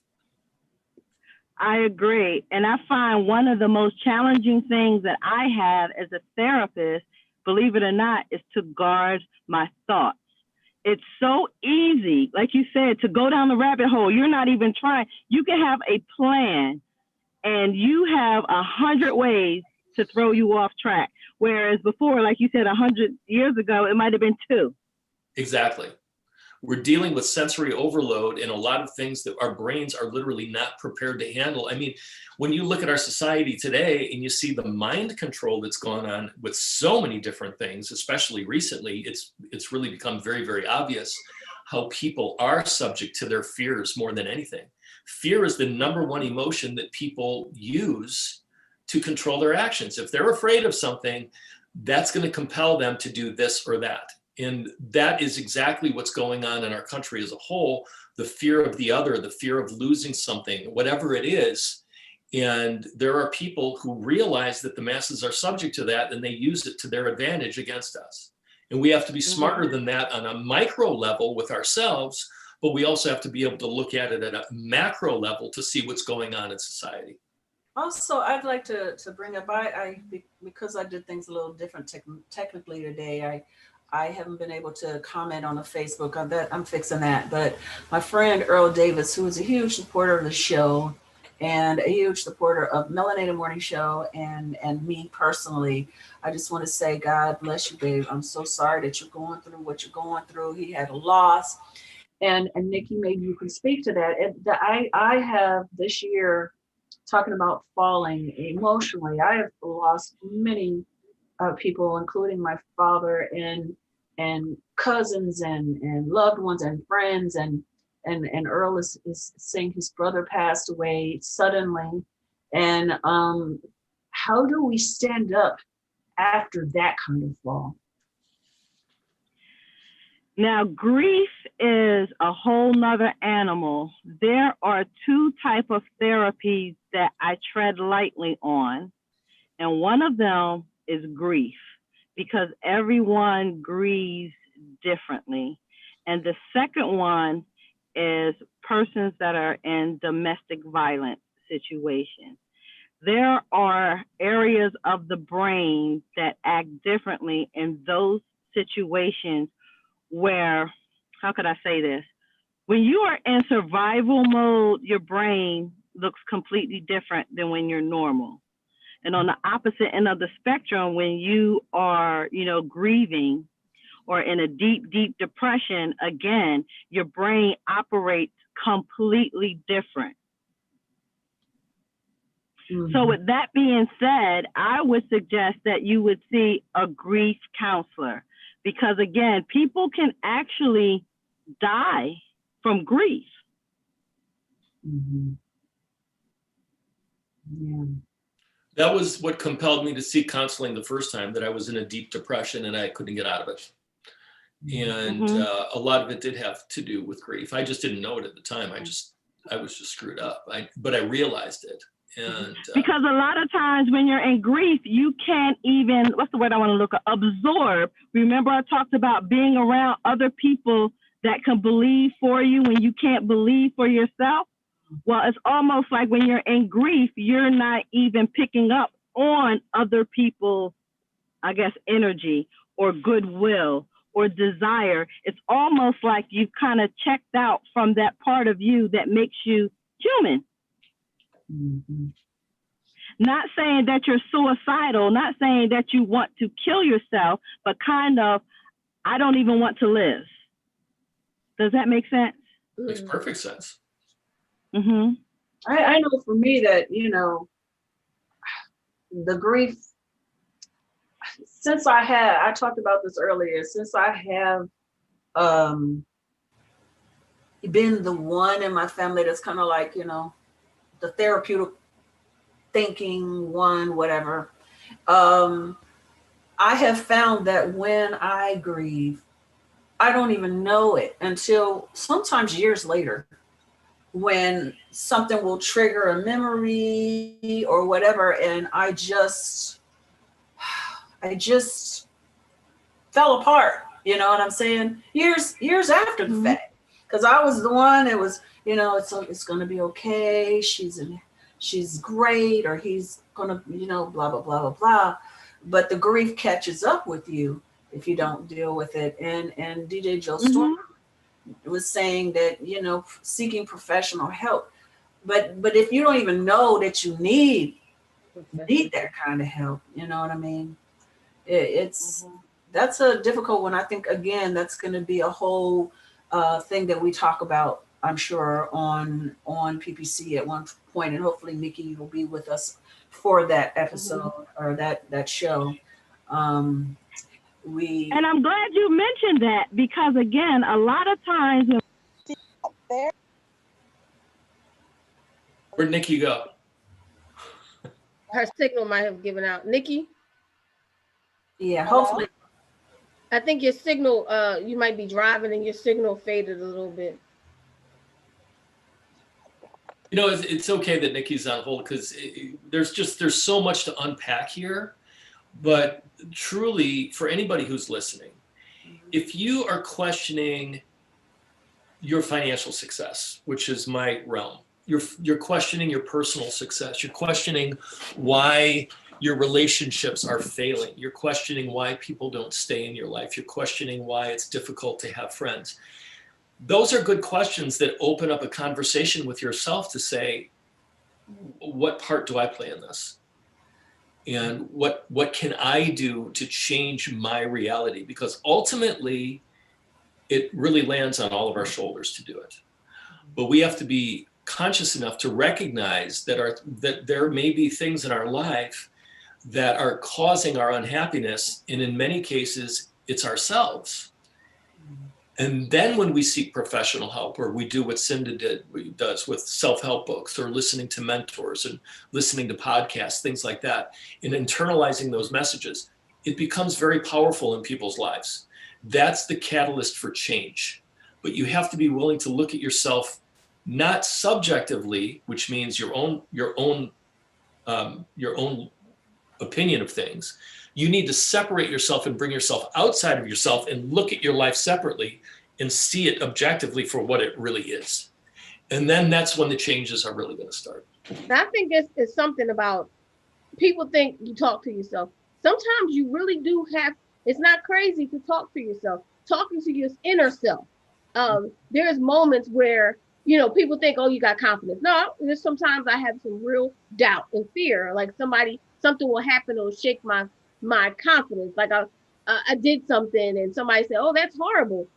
I agree. And I find one of the most challenging things that I have as a therapist, believe it or not, is to guard my thoughts. It's so easy, like you said, to go down the rabbit hole. You're not even trying. You can have a plan and you have 100 ways to throw you off track. Whereas before, like you said, 100 years ago, it might have been 2. Exactly. We're dealing with sensory overload and a lot of things that our brains are literally not prepared to handle. I mean, when you look at our society today and you see the mind control that's gone on with so many different things, especially recently, it's really become very, very obvious how people are subject to their fears more than anything. Fear is the #1 emotion that people use to control their actions. If they're afraid of something, that's going to compel them to do this or that. And that is exactly what's going on in our country as a whole, the fear of the other, the fear of losing something, whatever it is. And there are people who realize that the masses are subject to that and they use it to their advantage against us. And we have to be smarter than that on a micro level with ourselves, but we also have to be able to look at it at a macro level to see what's going on in society. Also, I'd like to bring up, because I did things a little different technically today, I haven't been able to comment on the Facebook on that. I'm fixing that. But my friend Earl Davis, who is a huge supporter of the show and a huge supporter of Melanated Morning Show and me personally, I just want to say, God bless you, babe. I'm so sorry that you're going through what you're going through. He had a loss. And Nikki, maybe you can speak to that. I have this year, talking about falling emotionally, I have lost many people, including my father and cousins and loved ones and friends, and Earl is saying his brother passed away suddenly. And how do we stand up after that kind of fall? Now, grief is a whole nother animal. There are 2 types of therapies that I tread lightly on, and one of them is grief, because everyone grieves differently. And the second one is persons that are in domestic violence situations. There are areas of the brain that act differently in those situations where, how could I say this? When you are in survival mode, your brain looks completely different than when you're normal. And on the opposite end of the spectrum, when you are, grieving or in a deep, deep depression, again, your brain operates completely different. So with that being said, I would suggest that you would see a grief counselor, because again, people can actually die from grief. Yeah. That was what compelled me to seek counseling the first time, that I was in a deep depression and I couldn't get out of it. And a lot of it did have to do with grief. I just didn't know it at the time. I was just screwed up. But I realized it. And because a lot of times when you're in grief, you can't even, what's the word I want to look at? Absorb. Remember I talked about being around other people that can believe for you when you can't believe for yourself? Well, it's almost like when you're in grief, you're not even picking up on other people's, I guess, energy or goodwill or desire. It's almost like you've kind of checked out from that part of you that makes you human. Not saying that you're suicidal, not saying that you want to kill yourself, but kind of, I don't even want to live. Does that make sense? Makes perfect sense. I know for me that, the grief, since I talked about this earlier, since I have been the one in my family that's kind of like, the therapeutic thinking one, whatever, I have found that when I grieve, I don't even know it until sometimes years later, when something will trigger a memory or whatever, and I just fell apart. You know what I'm saying? Years after the fact, because I was the one that was, it's gonna be okay. She's great, or he's gonna, blah blah blah blah blah. But the grief catches up with you if you don't deal with it. And DJ Joe Storm was saying that, seeking professional help. But if you don't even know that you need that kind of help, you know what I mean? That's a difficult one. I think, again, that's going to be a whole thing that we talk about, I'm sure, on PPC at one point. And hopefully Nikki will be with us for that episode or that show. And I'm glad you mentioned that, because again, a lot of times when where'd Nikki go? Her signal might have given out. Nikki? Yeah, hopefully. I think your signal, you might be driving and your signal faded a little bit. It's okay that Nikki's on hold, because there's so much to unpack here. But truly, for anybody who's listening, if you are questioning your financial success, which is my realm, you're questioning your personal success, you're questioning why your relationships are failing, you're questioning why people don't stay in your life, you're questioning why it's difficult to have friends. Those are good questions that open up a conversation with yourself to say, what part do I play in this? And what can I do to change my reality? Because ultimately, it really lands on all of our shoulders to do it. But we have to be conscious enough to recognize that there may be things in our life that are causing our unhappiness, and in many cases, it's ourselves. And then when we seek professional help, or we do what Cinda does with self-help books, or listening to mentors and listening to podcasts, things like that, and internalizing those messages, it becomes very powerful in people's lives. That's the catalyst for change. But you have to be willing to look at yourself, not subjectively, which means your own opinion of things. You need to separate yourself and bring yourself outside of yourself and look at your life separately and see it objectively for what it really is. And then that's when the changes are really going to start. I think it's something about, people think you talk to yourself. Sometimes you really do have, it's not crazy to talk to yourself, talking to your inner self. There's moments where, people think, oh, you got confidence. No, there's sometimes I have some real doubt and fear, like something will happen that will shake my confidence. Like I did something and somebody said, oh, that's horrible.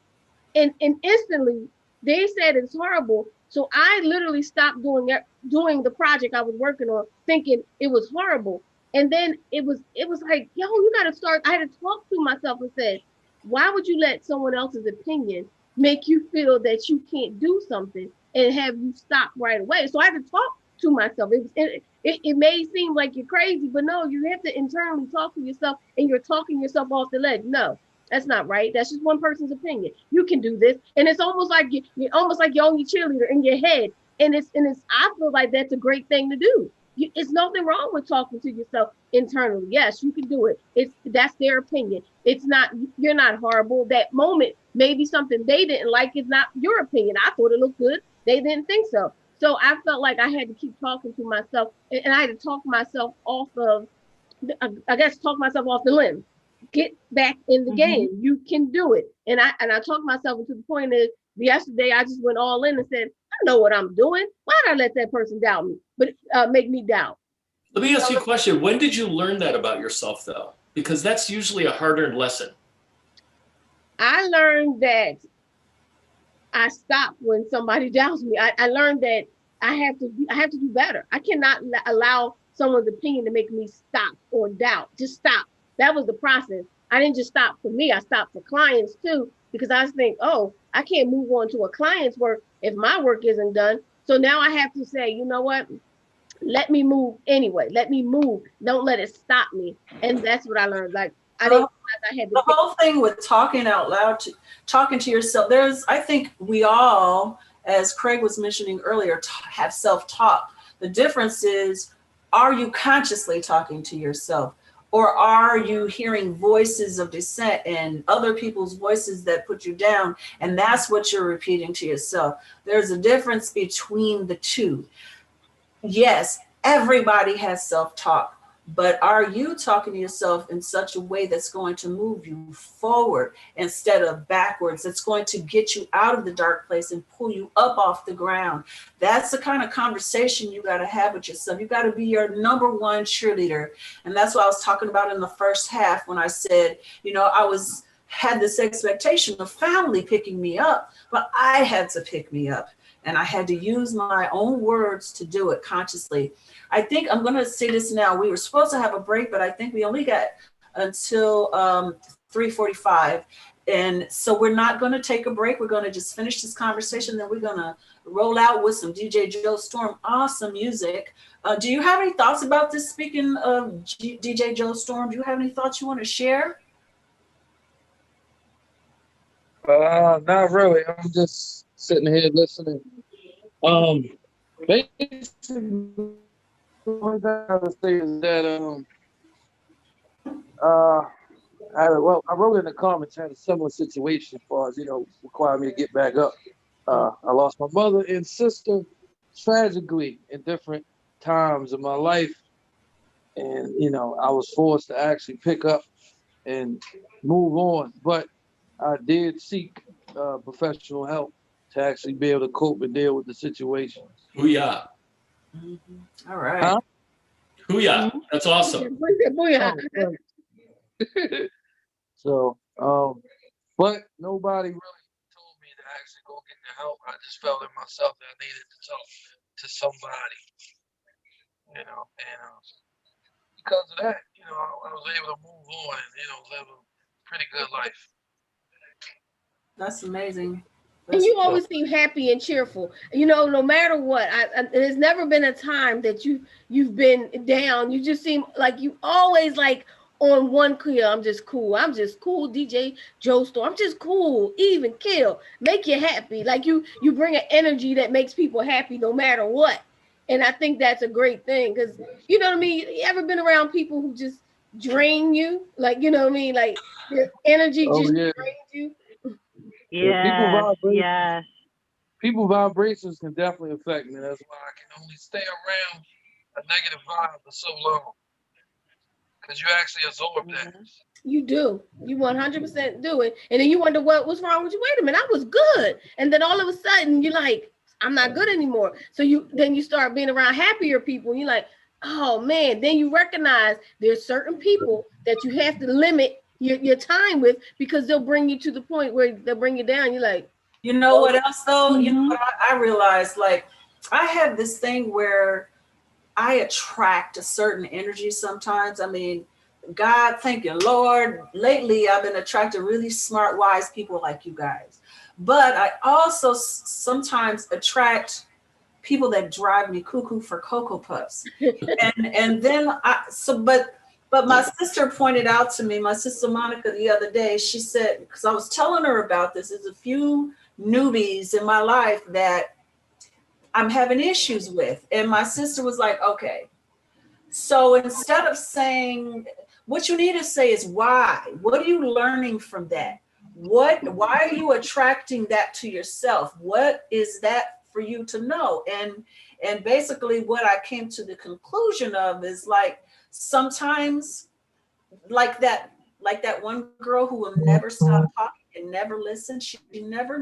And instantly they said it's horrible So I literally stopped doing the project I was working on, thinking it was horrible. And then it was like, yo, you got to start. I had to talk to myself and said, why would you let someone else's opinion make you feel that you can't do something and have you stop right away? So I had to talk to myself. It may seem like you're crazy, but no, you have to internally talk to yourself, and you're talking yourself off the ledge. No, that's not right. That's just one person's opinion. You can do this. And it's almost like you're almost like your only cheerleader in your head. And I feel like that's a great thing to do. It's nothing wrong with talking to yourself internally. Yes, you can do it. That's their opinion. It's not, you're not horrible. That moment, maybe something they didn't like is not your opinion. I thought it looked good. They didn't think so. So I felt like I had to keep talking to myself, and I had to talk myself off of, talk myself off the limb. Get back in the game. You can do it. And I talked myself into the point that yesterday I just went all in and said, I know what I'm doing. Why did I let that person doubt me, but make me doubt? Let me ask you a question. When did you learn that about yourself, though? Because that's usually a hard-earned lesson. I learned that I stop when somebody doubts me. I learned that I have to do better. I cannot allow someone's opinion to make me stop or doubt. Just stop. That was the process. I didn't just stop for me. I stopped for clients too, because I think, oh, I can't move on to a client's work if my work isn't done. So now I have to say, you know what? Let me move anyway. Let me move. Don't let it stop me. And that's what I learned. Like, I didn't realize I had to. The whole thing with talking out loud, talking to yourself, I think we all, as Craig was mentioning earlier, have self-talk. The difference is, are you consciously talking to yourself? Or are you hearing voices of dissent and other people's voices that put you down? And that's what you're repeating to yourself. There's a difference between the two. Yes, everybody has self-talk, but are you talking to yourself in such a way that's going to move you forward instead of backwards? It's going to get you out of the dark place and pull you up off the ground. That's the kind of conversation you got to have with yourself. You got to be your number one cheerleader. And that's what I was talking about in the first half when I said, had this expectation of family picking me up, but I had to pick me up. And I had to use my own words to do it consciously. I think I'm going to say this now. We were supposed to have a break, but I think we only got until 3:45. And so we're not going to take a break. We're going to just finish this conversation. Then we're going to roll out with some DJ Joe Storm. Awesome music. Do you have any thoughts about this? Speaking of DJ Joe Storm, do you have any thoughts you want to share? Not really. I'm just sitting here listening. Basically, what I gotta say is that I wrote in the comments, had a similar situation as far as required me to get back up. I lost my mother and sister tragically in different times of my life, and I was forced to actually pick up and move on. But I did seek professional help to actually be able to cope and deal with the situation. Booyah. Mm-hmm. All right. Huh? Booyah. That's awesome. Booyah. So, but nobody really told me to actually go get the help. I just felt in myself that I needed to talk to somebody, and because of that, I was able to move on and live a pretty good life. That's amazing. And you always seem happy and cheerful. No matter what, there's never been a time that you've been down. You just seem like you always like on one clear. I'm just cool. DJ Joe Storm. I'm just cool. Even kill. Make you happy. Like you bring an energy that makes people happy no matter what. And I think that's a great thing because you know what I mean. You ever been around people who just drain you? Like you know what I mean. Like their energy drains you. Yes. People vibrations can definitely affect me. That's why I can only stay around a negative vibe for so long. Because you actually absorb that. You do. You 100% do it. And then you wonder what's wrong with you. Wait a minute, I was good. And then all of a sudden you're like, I'm not good anymore. So you start being around happier people. And you're like, oh man. Then you recognize there's certain people that you have to limit your time with because they'll bring you to the point where they'll bring you down. You're like, You know what else though? You know what I realized? Like, I have this thing where I attract a certain energy sometimes. I mean, God, thank you, Lord. Lately, I've been attracting really smart, wise people like you guys. But I also sometimes attract people that drive me cuckoo for Cocoa Puffs. And then but my sister pointed out to me, my sister Monica, the other day, she said, because I was telling her about this, there's a few newbies in my life that I'm having issues with. And my sister was like, okay, so instead of saying, what you need to say is why. What are you learning from that? Why are you attracting that to yourself? What is that for you to know? And basically what I came to the conclusion of is like, sometimes like that one girl who will never stop talking and never listen. She never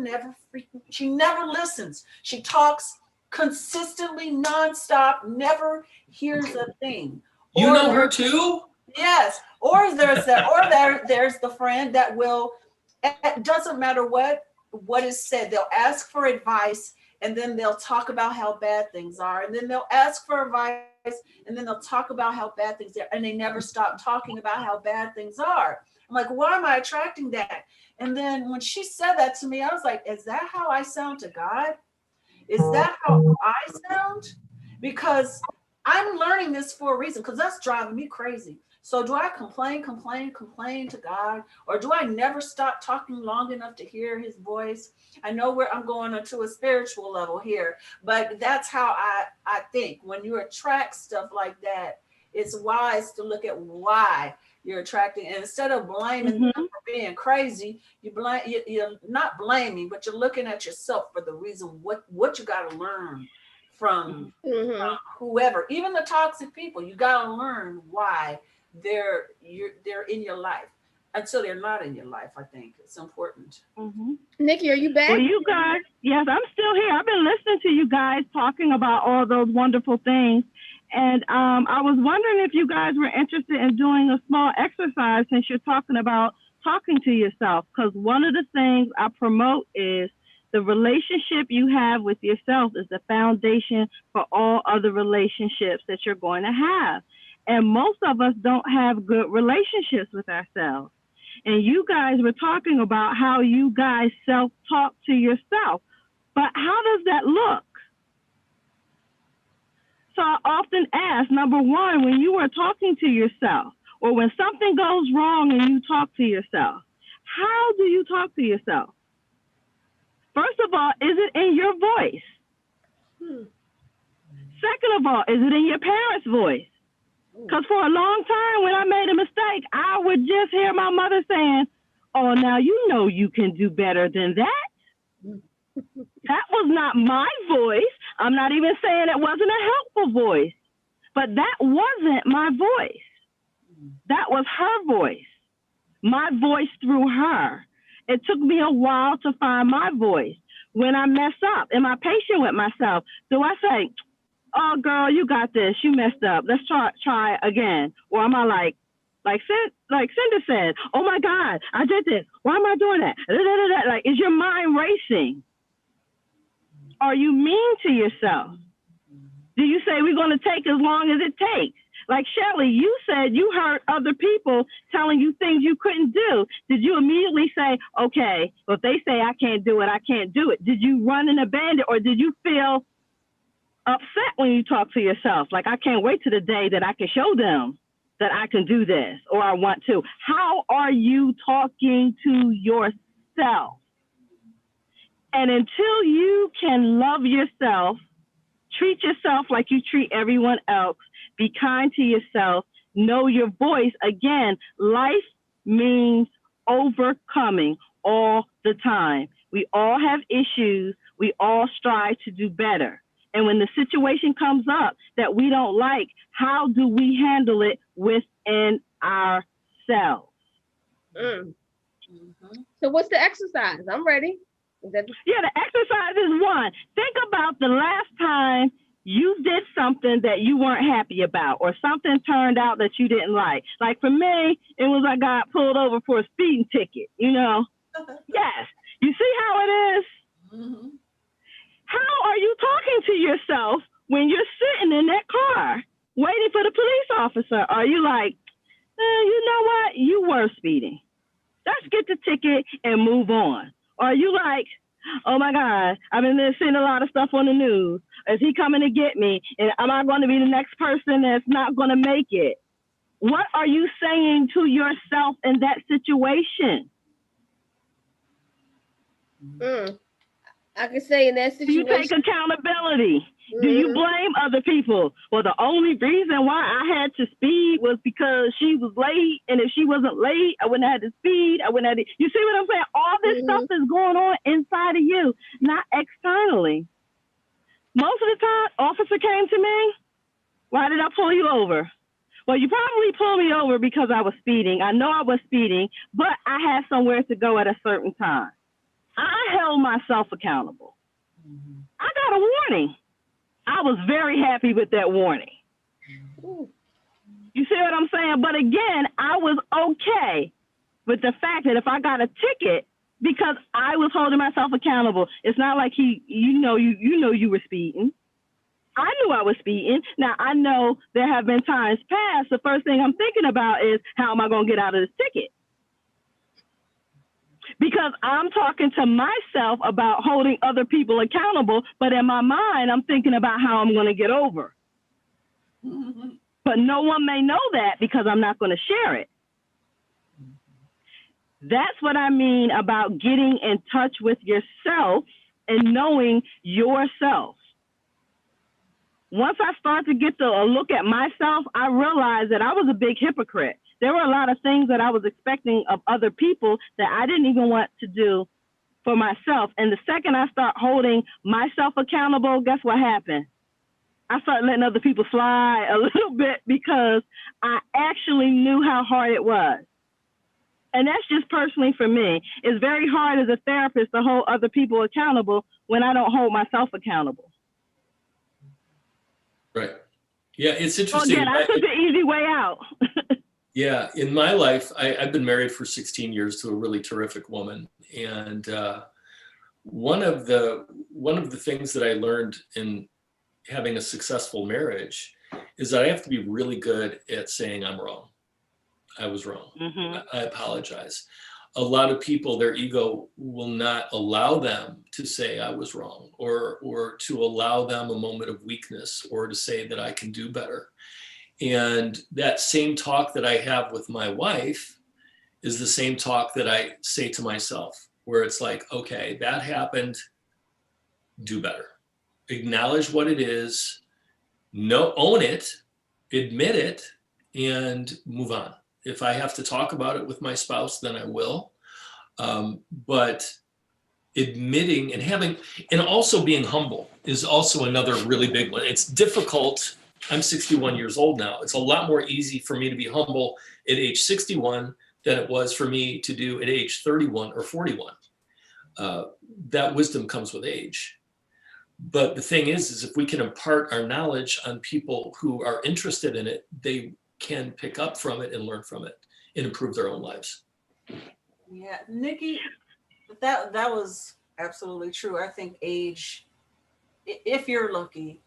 listens. She talks consistently, nonstop, never hears a thing. You know her too? Yes. Or there's the friend that will, it doesn't matter what is said, they'll ask for advice and then they'll talk about how bad things are. And then they'll ask for advice and then they'll talk about how bad things are. And they never stop talking about how bad things are. I'm like, why am I attracting that? And then when she said that to me, I was like, is that how I sound to God? Is that how I sound? Because I'm learning this for a reason, because that's driving me crazy. So do I complain to God? Or do I never stop talking long enough to hear his voice? I know where I'm going to a spiritual level here, but that's how I think. When you attract stuff like that, it's wise to look at why you're attracting. And instead of blaming them for being crazy, you're not blaming, but you're looking at yourself for the reason what you got to learn from whoever, even the toxic people. You got to learn why they're in your life until they're not in your life. I think it's important. Nikki, are you back? Well, you guys, yes, I'm still here. I've been listening to you guys talking about all those wonderful things. And I was wondering if you guys were interested in doing a small exercise since you're talking about talking to yourself. Because one of the things I promote is the relationship you have with yourself is the foundation for all other relationships that you're going to have. And most of us don't have good relationships with ourselves. And you guys were talking about how you guys self-talk to yourself. But how does that look? So I often ask, number one, when you are talking to yourself or when something goes wrong and you talk to yourself, how do you talk to yourself? First of all, is it in your voice? Second of all, is it in your parents' voice? Because for a long time when I made a mistake, I would just hear my mother saying, oh, now you know you can do better than that. That was not my voice. I'm not even saying it wasn't a helpful voice, but that wasn't my voice. That was her voice, my voice through her. It took me a while to find my voice. When I mess up, am I patient with myself? Do I say, oh, girl, you got this. You messed up. Let's try again. Or am I like Cinda said, oh, my God, I did this. Why am I doing that? Like, is your mind racing? Are you mean to yourself? Do you say we're going to take as long as it takes? Like Shelly, you said you heard other people telling you things you couldn't do. Did you immediately say, okay, well, if they say I can't do it, I can't do it? Did you run and abandon, or did you feel upset when you talk to yourself? Like, I can't wait to the day that I can show them that I can do this, or I want to. How are you talking to yourself? And until you can love yourself, treat yourself like you treat everyone else, be kind to yourself, know your voice. Again, life means overcoming all the time. We all have issues. We all strive to do better. And when the situation comes up that we don't like, how do we handle it within ourselves? So what's the exercise? I'm ready. Yeah, the exercise is one. Think about the last time you did something that you weren't happy about, or something turned out that you didn't like. Like for me, it was I got pulled over for a speeding ticket, you know? Yes. You see how it is? Mm-hmm. How are you talking to yourself when you're sitting in that car waiting for the police officer? Are you like, you know what? You were speeding. Let's get the ticket and move on. Or are you like, oh my God, I've been seeing a lot of stuff on the news. Is he coming to get me? And am I going to be the next person that's not going to make it? What are you saying to yourself in that situation? I can say in that situation. Do you take accountability? Do you blame other people? Well, the only reason why I had to speed was because she was late. And if she wasn't late, I wouldn't have had to speed. I wouldn't have to. You see what I'm saying? All this stuff is going on inside of you, not externally. Most of the time, officer came to me. Why did I pull you over? Well, you probably pulled me over because I was speeding. I know I was speeding, but I had somewhere to go at a certain time. I held myself accountable. I got a warning. I was very happy with that warning. You see what I'm saying? But again, I was okay with the fact that if I got a ticket because I was holding myself accountable, it's not like you know you were speeding. I knew I was speeding. Now I know there have been times past. The first thing I'm thinking about is how am I going to get out of this ticket? Because I'm talking to myself about holding other people accountable, but in my mind, I'm thinking about how I'm going to get over. But no one may know that because I'm not going to share it. That's what I mean about getting in touch with yourself and knowing yourself. Once I start to get a look at myself, I realized that I was a big hypocrite. There were a lot of things that I was expecting of other people that I didn't even want to do for myself. And the second I start holding myself accountable, guess what happened? I started letting other people slide a little bit because I actually knew how hard it was. And that's just personally for me. It's very hard as a therapist to hold other people accountable when I don't hold myself accountable. Right. Yeah, it's interesting. Again, I took the easy way out. Yeah, in my life, I've been married for 16 years to a really terrific woman, and one of the things that I learned in having a successful marriage is that I have to be really good at saying I'm wrong. I was wrong. I apologize. A lot of people, their ego will not allow them to say I was wrong, or to allow them a moment of weakness, or to say that I can do better. And that same talk that I have with my wife is the same talk that I say to myself, where it's like, okay, that happened, do better. Acknowledge what it is, own it, admit it, and move on. If I have to talk about it with my spouse, then I will. But admitting and also being humble is also another really big one. It's difficult. I'm 61 years old now. It's a lot more easy for me to be humble at age 61 than it was for me to do at age 31 or 41. That wisdom comes with age. But the thing is if we can impart our knowledge on people who are interested in it, they can pick up from it and learn from it and improve their own lives. Yeah, Nikki, that was absolutely true. I think age, if you're lucky,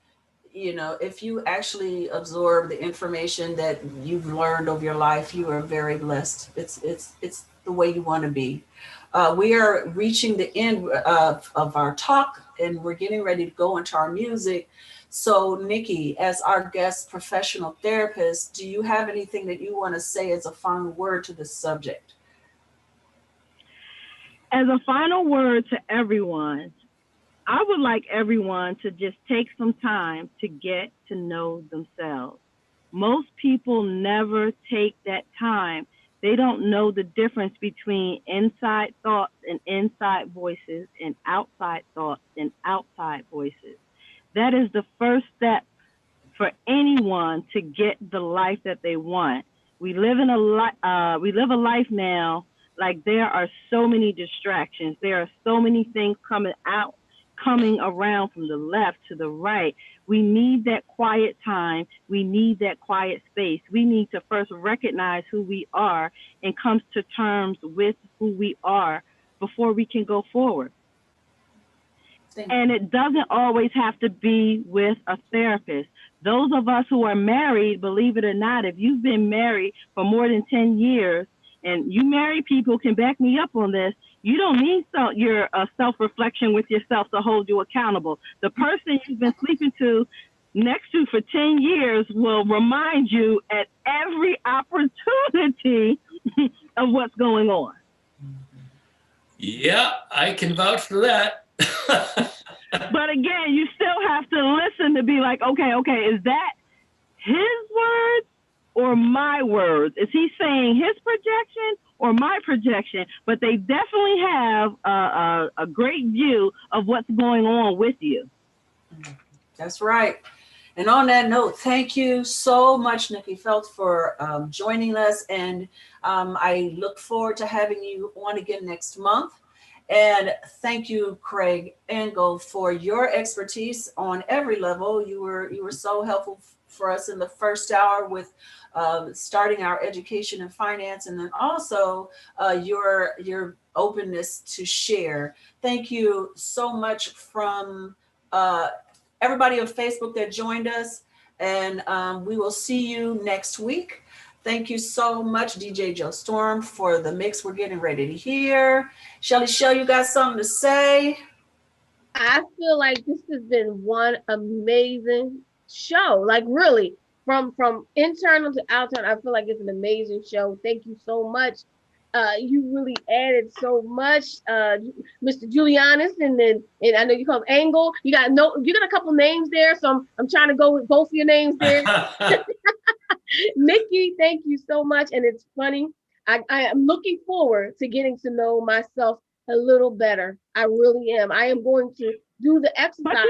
if you actually absorb the information that you've learned over your life, you are very blessed. It's the way you want to be. We are reaching the end of our talk, and we're getting ready to go into our music. So, Nikki, as our guest professional therapist, do you have anything that you want to say as a final word to this subject? As a final word to everyone, I would like everyone to just take some time to get to know themselves. Most people never take that time. They don't know the difference between inside thoughts and inside voices and outside thoughts and outside voices. That is the first step for anyone to get the life that they want. We live a life now like there are so many distractions. There are so many things coming around from the left to the right. We need that quiet time. We need that quiet space. We need to first recognize who we are and come to terms with who we are before we can go forward. And it doesn't always have to be with a therapist. Those of us who are married, believe it or not, if you've been married for more than 10 years, and you married people can back me up on this, you don't need your self-reflection with yourself to hold you accountable. The person you've been sleeping next to for 10 years will remind you at every opportunity of what's going on. Yeah, I can vouch for that. But again, you still have to listen to be like, okay, is that his words or my words? Is he saying his projection or my projection? But they definitely have a great view of what's going on with you. That's right. And on that note, thank you so much, Nikki Felt, for joining us. And I look forward to having you on again next month. And thank you, Craig Engel, for your expertise on every level. You were so helpful for us in the first hour with starting our education and finance, and then also your openness to share. Thank you so much from everybody on Facebook that joined us, and we will see you next week. Thank you so much, DJ Joe Storm, for the mix we're getting ready to hear. Shelly Shell, you got something to say? I feel like this has been one amazing show. Like really, from internal to outside, I feel like it's an amazing show. Thank you so much. You really added so much, Mr. Julianis, and I know you call him Angle. You got a couple names there, so I'm trying to go with both of your names there. Nikki, thank you so much. And it's funny. I am looking forward to getting to know myself a little better. I really am. I am going to do the exercise. But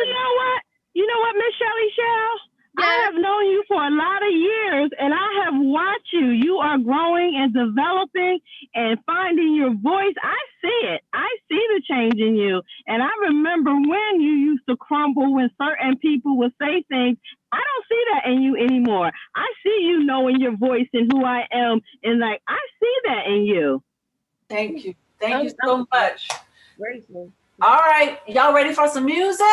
you know what, Miss Shelly Shell? Yeah. I have known you for a lot of years, and I have watched you. You are growing and developing and finding your voice. I see it. I see the change in you. And I remember when you used to crumble when certain people would say things. I don't see that in you anymore. I see you knowing your voice and who I am. And like, I see that in you. Thank you. Thank you so much. Grateful. All right. Y'all ready for some music?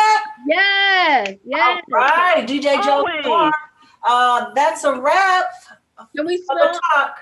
Yes. All right. DJ Joe Storm. That's a wrap. Can we stop?